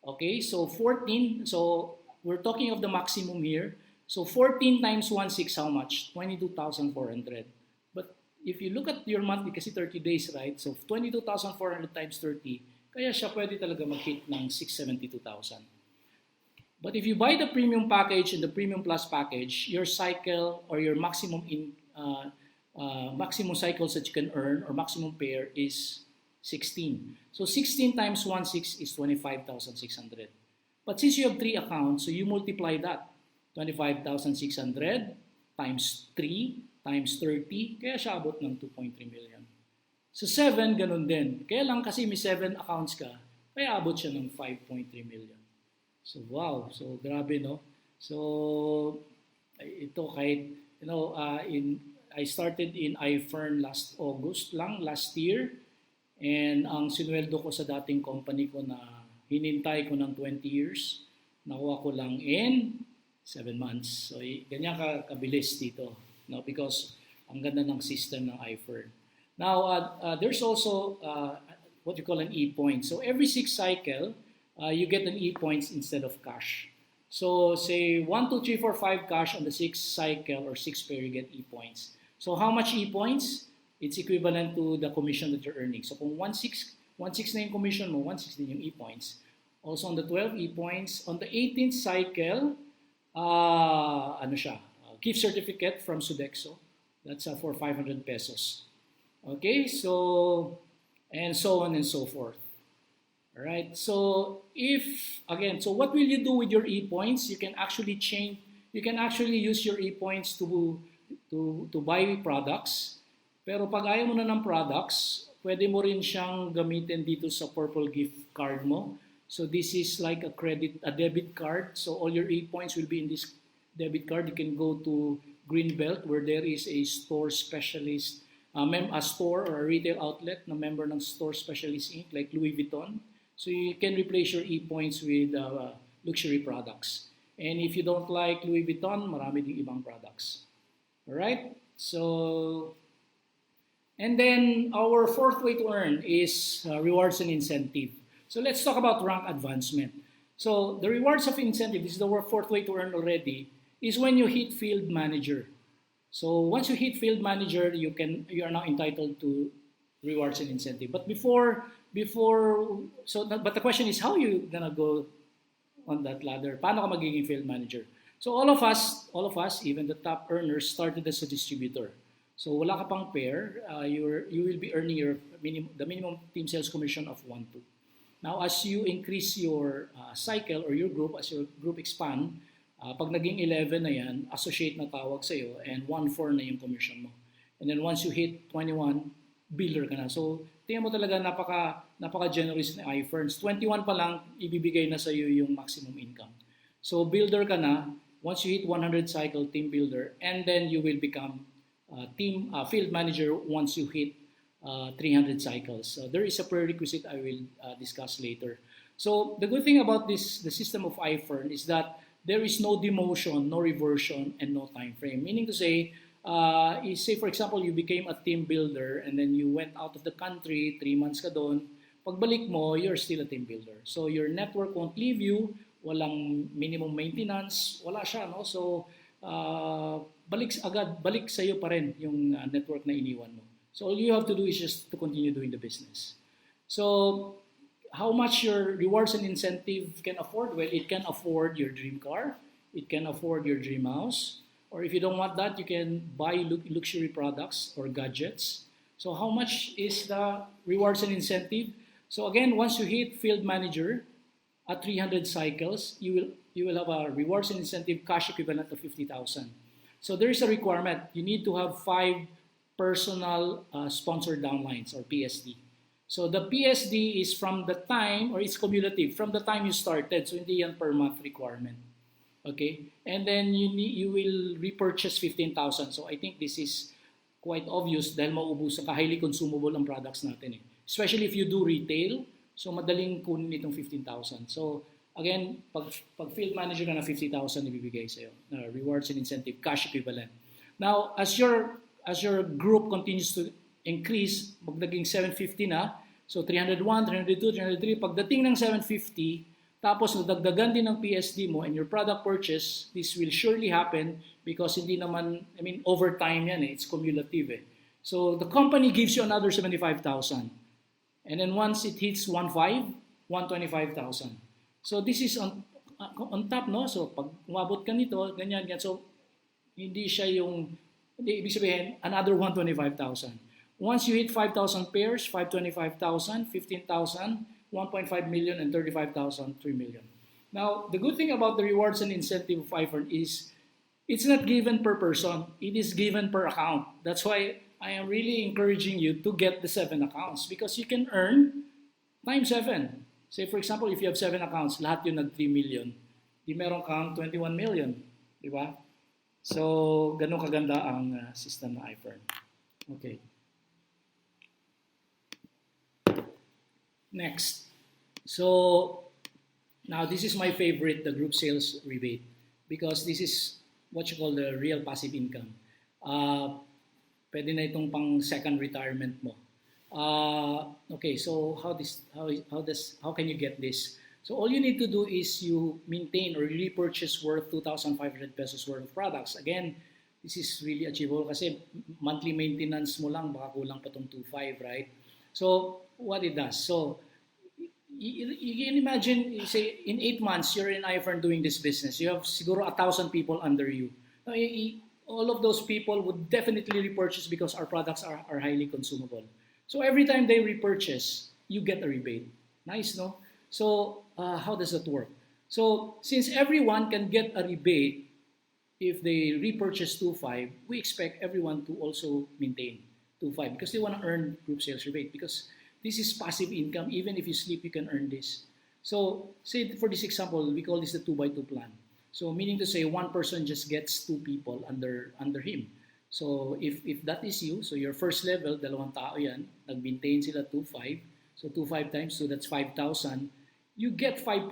Okay, so 14, so we're talking of the maximum here. So 14 times 1.6, how much? 22,400. But if you look at your monthly, kasi 30 days, right? So 22,400 times 30, kaya siya pwede talaga mag-hit ng 672,000. But if you buy the premium package and the premium plus package, your cycle or your maximum maximum cycles that you can earn or maximum pair is 16. So 16 times 1.6 is 25,600. But since you have 3 accounts, so you multiply that. 25,600 times 3 times 30, kaya siya abot ng 2.3 million. So 7, ganun din. Kaya lang kasi may 7 accounts ka, kaya abot siya ng 5.3 million. So wow, so grabe, no? So ito kahit, you know, I started in Ifern last August lang, last year. And ang sinweldo ko sa dating company ko na hinintay ko ng 20 years, nakuha ko lang in 7 months. So, ganyan kabilis dito, no? Because ang ganda ng system ng Ifern. Now, there's also what you call an e-point. So, every 6 cycle, you get an e-points instead of cash. So, say 1, 2, 3, 4, 5 cash on the 6 cycle or 6 pair, you get e-points. So, how much e-points? It's equivalent to the commission that you're earning. So, kung 1.6 na yung commission mo, 1.6 din yung e-points. Also, on the 12 e-points, on the 18th cycle, gift certificate from Sodexo. That's for 500 pesos. Okay, so, and so on and so forth. All right, so so what will you do with your e-points? You can actually use your e-points to buy products. Pero pag ayaw mo na ng products, pwede mo rin siyang gamitin dito sa purple gift card mo. So this is like a debit card. So all your e-points will be in this debit card. You can go to Greenbelt where there is a store specialist, a store or a retail outlet na member ng Store Specialist Inc. like Louis Vuitton. So you can replace your e-points with luxury products. And if you don't like Louis Vuitton, marami ding ibang products. Alright? So, and then our fourth way to earn is rewards and incentive. So let's talk about rank advancement. So the rewards of incentive, this is the fourth way to earn already, is when you hit field manager. So once you hit field manager, you are now entitled to rewards and incentive. But but the question is, how are you gonna go on that ladder? Paano ka magiging field manager? So all of us, even the top earners, started as a distributor. So wala ka pang pair, you will be earning the minimum team sales commission of 1-2. Now, as you increase your cycle or your group, as your group expand, pag naging 11 na yan, associate na tawag sa'yo, and 1-4 na yung commission mo. And then once you hit 21, builder ka na. So, tingnan mo talaga napaka-generous ni Ifern's. 21 pa lang, ibibigay na sa'yo yung maximum income. So, builder ka na. Once you hit 100 cycle, team builder, and then you will become field manager once you hit 300 cycles. So there is a prerequisite I will discuss later. So the good thing about the system of Ifern is that there is no demotion, no reversion, and no time frame. Meaning to say, say for example, you became a team builder and then you went out of the country, 3 months ka doon, pagbalik mo, you're still a team builder. So your network won't leave you, walang minimum maintenance, wala siya, no? So balik sa'yo pa rin yung network na iniwan mo. So all you have to do is just to continue doing the business. So how much your rewards and incentive can afford? Well, it can afford your dream car, it can afford your dream house, or if you don't want that, you can buy luxury products or gadgets. So how much is the rewards and incentive? So again, once you hit field manager at 300 cycles, you will have a rewards and incentive cash equivalent of 50,000. So there is a requirement. You need to have 5 personal sponsored downlines or PSD. So the PSD is from the time, or it's cumulative, from the time you started. So hindi yan per month requirement. Okay? And then you will repurchase 15,000. So I think this is quite obvious dahil mauubusan ka, highly consumable ang products natin. Especially if you do retail, so madaling kunin itong 15,000. So again, pag field manager ka na, 50,000 ibibigay sa'yo. Rewards and incentive, cash equivalent. Now, as your group continues to increase, pag naging 750 na, so 301, 302, 303, pagdating ng 750, tapos nadagdagan din ng PSD mo and your product purchase, this will surely happen because hindi naman, over time yan it's cumulative So the company gives you another 75,000. And then once it hits 1.5, 125,000. So this is on top, no? So pag umabot ka nito, ganyan. So hindi siya ibig sabihin, another 125,000. Once you hit 5,000 pairs, 525,000, 15,000, 1.5 million, and 35,000, 3 million. Now, the good thing about the rewards and incentive of Ifern is it's not given per person. It is given per account. That's why I am really encouraging you to get the 7 accounts because you can earn times 7. Say, for example, if you have 7 accounts, lahat yun nag 3 million. Di meron kang 21 million. Di ba? So, ganun kaganda ang system na Ifern. Okay. Next. So, now this is my favorite, the group sales rebate. Because this is what you call the real passive income. Pwede na itong pang second retirement mo. Okay, so how can you get this? So all you need to do is you maintain or repurchase worth 2,500 pesos worth of products. Again, this is really achievable kasi monthly maintenance mo lang, baka kulang pa itong 2,500, right? So what it does, so you can imagine, say in 8 months, you're in Ifern doing this business. You have siguro 1,000 people under you. Now, all of those people would definitely repurchase because our products are highly consumable. So every time they repurchase, you get a rebate. Nice, no? So how does that work? So since everyone can get a rebate if they repurchase 2.5, we expect everyone to also maintain 2.5 because they want to earn group sales rebate because this is passive income. Even if you sleep, you can earn this. So say for this example, we call this the 2x2 plan. So meaning to say one person just gets 2 people under him. So if that is you, so your first level, 2 tao yan, nag-maintain sila 2.5. So 2.5 times 2, that's 5,000. You get 5%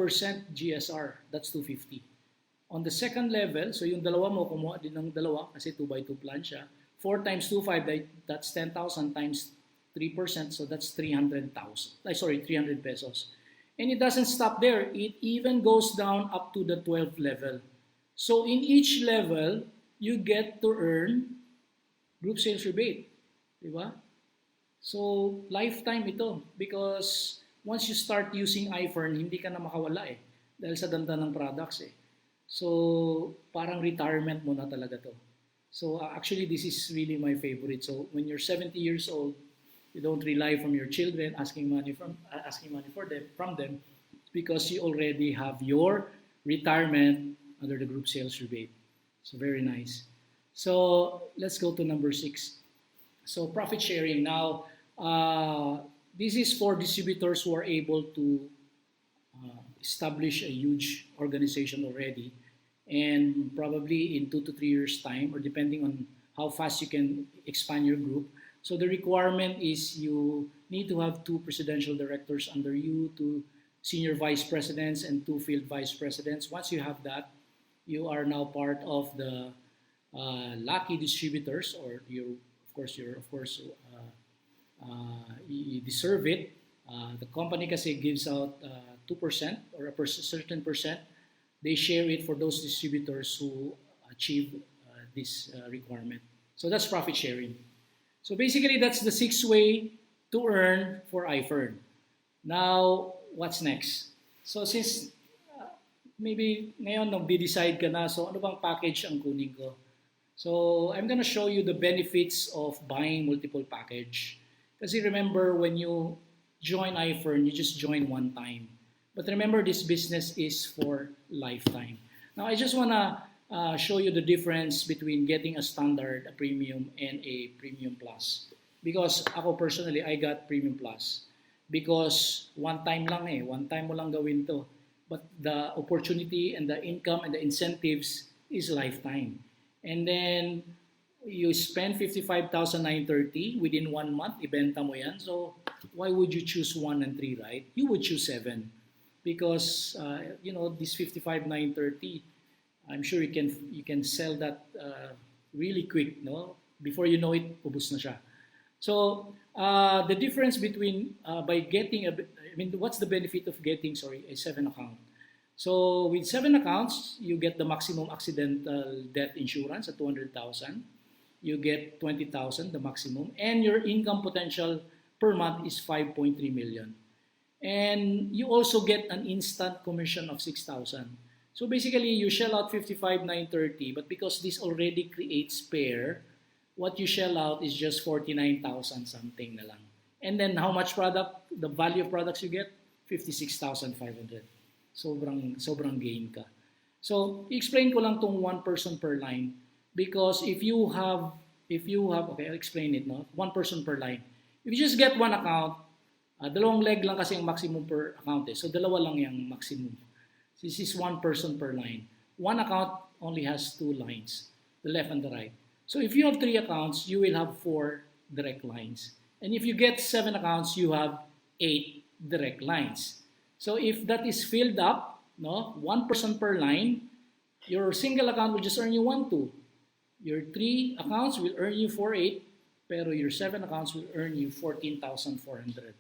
GSR, that's 250. On the second level, so yung dalawa mo, kumuha din ng dalawa kasi 2x2 plan siya. 4 times 2.5, that's 10,000 times 3%, so that's 300 pesos. And it doesn't stop there. It even goes down up to the 12th level. So in each level, you get to earn group sales rebate. Diba? So lifetime ito because once you start using Ifern, hindi ka na makawala dahil sa ganda ng products So, parang retirement mo na talaga to. So, actually, this is really my favorite. So, when you're 70 years old, you don't rely from your children asking money from them because you already have your retirement under the group sales rebate. So, very nice. So, let's go to number 6. So, profit sharing. Now, this is for distributors who are able to establish a huge organization already, and probably in 2 to 3 years time, or depending on how fast you can expand your group. So the requirement is you need to have 2 presidential directors under you, 2 senior vice presidents, and 2 field vice presidents. Once you have that, you are now part of the lucky distributors, or you deserve it. The company kasi gives out 2% or a certain percent. They share it for those distributors who achieve this requirement. So that's profit sharing. So basically, that's the 6th way to earn for Ifern. Now, what's next? So since maybe ngayon nag-decide ka na, so ano bang package ang kunin ko? So I'm gonna show you the benefits of buying multiple package. Kasi remember, when you join Ifern, you just join one time. But remember, this business is for lifetime. Now, I just wanna show you the difference between getting a standard, a premium, and a premium plus. Because ako personally, I got premium plus. Because one time lang one time mo lang gawin to. But the opportunity and the income and the incentives is lifetime. And then, you spend 55,930 within 1 month, ibenta mo yan. So, why would you choose 1 and 3, right? You would choose 7. Because, this 55,930, I'm sure you can sell that really quick, no? Before you know it, ubus na siya. So, the difference between, what's the benefit of getting, a 7 account? So, with 7 accounts, you get the maximum accidental death insurance at 200,000. You get 20,000, the maximum, and your income potential per month is 5.3 million. And you also get an instant commission of 6,000. So basically, you shell out 55,930, but because this already creates pair, what you shell out is just 49,000 something na lang. And then how much the value of products you get? 56,500. Sobrang gain ka. So, explain ko lang tong 1 person per line. Because if you have, okay, I'll explain it, no? 1 person per line. If you just get 1 account, dalawang leg lang kasi yung maximum per account So, dalawa lang yung maximum. This is 1 person per line. 1 account only has 2 lines, the left and the right. So, if you have 3 accounts, you will have 4 direct lines. And if you get 7 accounts, you have 8 direct lines. So, if that is filled up, 1 person per line, your single account will just earn you 1,2. Your 3 accounts will earn you 4,8, pero your 7 accounts will earn you 14,400.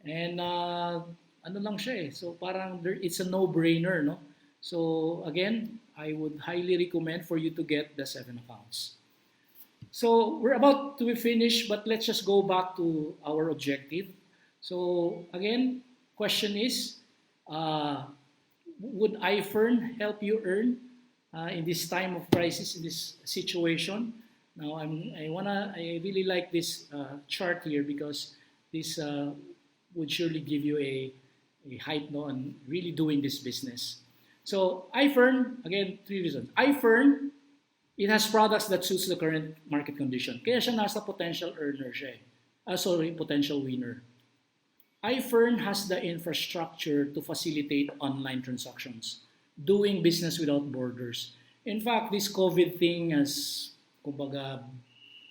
And ano lang siya So parang it's a no-brainer, no? So again, I would highly recommend for you to get the 7 accounts. So we're about to finish, but let's just go back to our objective. So again, question is, would Ifern help you earn in this time of crisis, in this situation? Now, I really like this chart here because this would surely give you a hype on really doing this business. So, Ifern, again, 3 reasons. Ifern, it has products that suits the current market condition. Kaya siya nasa potential earner siya potential winner. Ifern has the infrastructure to facilitate online transactions, doing business without borders. In fact, this COVID thing has, kumbaga,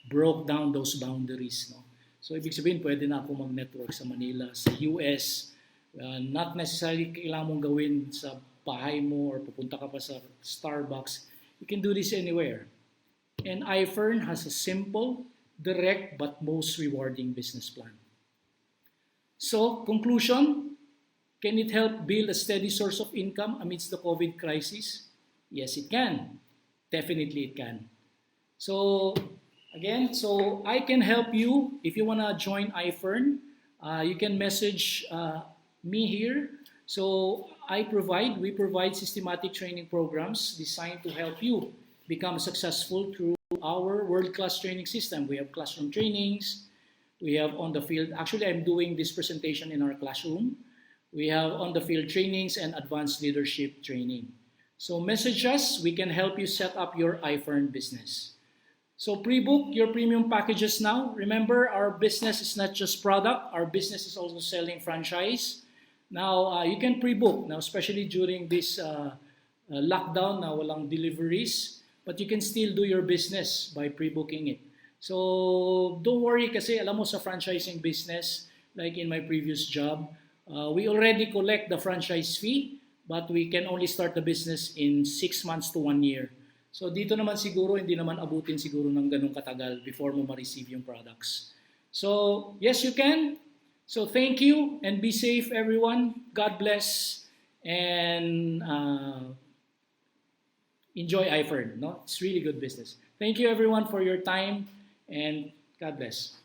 broke down those boundaries. No? So, ibig sabihin, pwede na ako mag-network sa Manila, sa US. Not necessarily kailangan mong gawin sa bahay mo or pupunta ka pa sa Starbucks. You can do this anywhere. And Ifern has a simple, direct, but most rewarding business plan. So, conclusion, can it help build a steady source of income amidst the COVID crisis? Yes, it can. Definitely it can. So, again, I can help you. If you want to join Ifern, you can message me here. So, we provide systematic training programs designed to help you become successful through our world-class training system. We have classroom trainings, we have on the field. Actually, I'm doing this presentation in our classroom. We have on the field trainings and advanced leadership training. So message us, we can help you set up your Ifern business. So pre-book your premium packages now. Remember, our business is not just product, our business is also selling franchise. Now, you can pre-book, now especially during this lockdown, na walang deliveries, but you can still do your business by pre-booking it. So don't worry kasi alam mo sa franchising business, like in my previous job, we already collect the franchise fee, but we can only start the business in 6 months to 1 year. So dito naman siguro, hindi naman abutin siguro ng ganung katagal before mo ma-receive yung products. So yes, you can. So thank you and be safe everyone. God bless and enjoy Ifern. No? It's really good business. Thank you everyone for your time and God bless.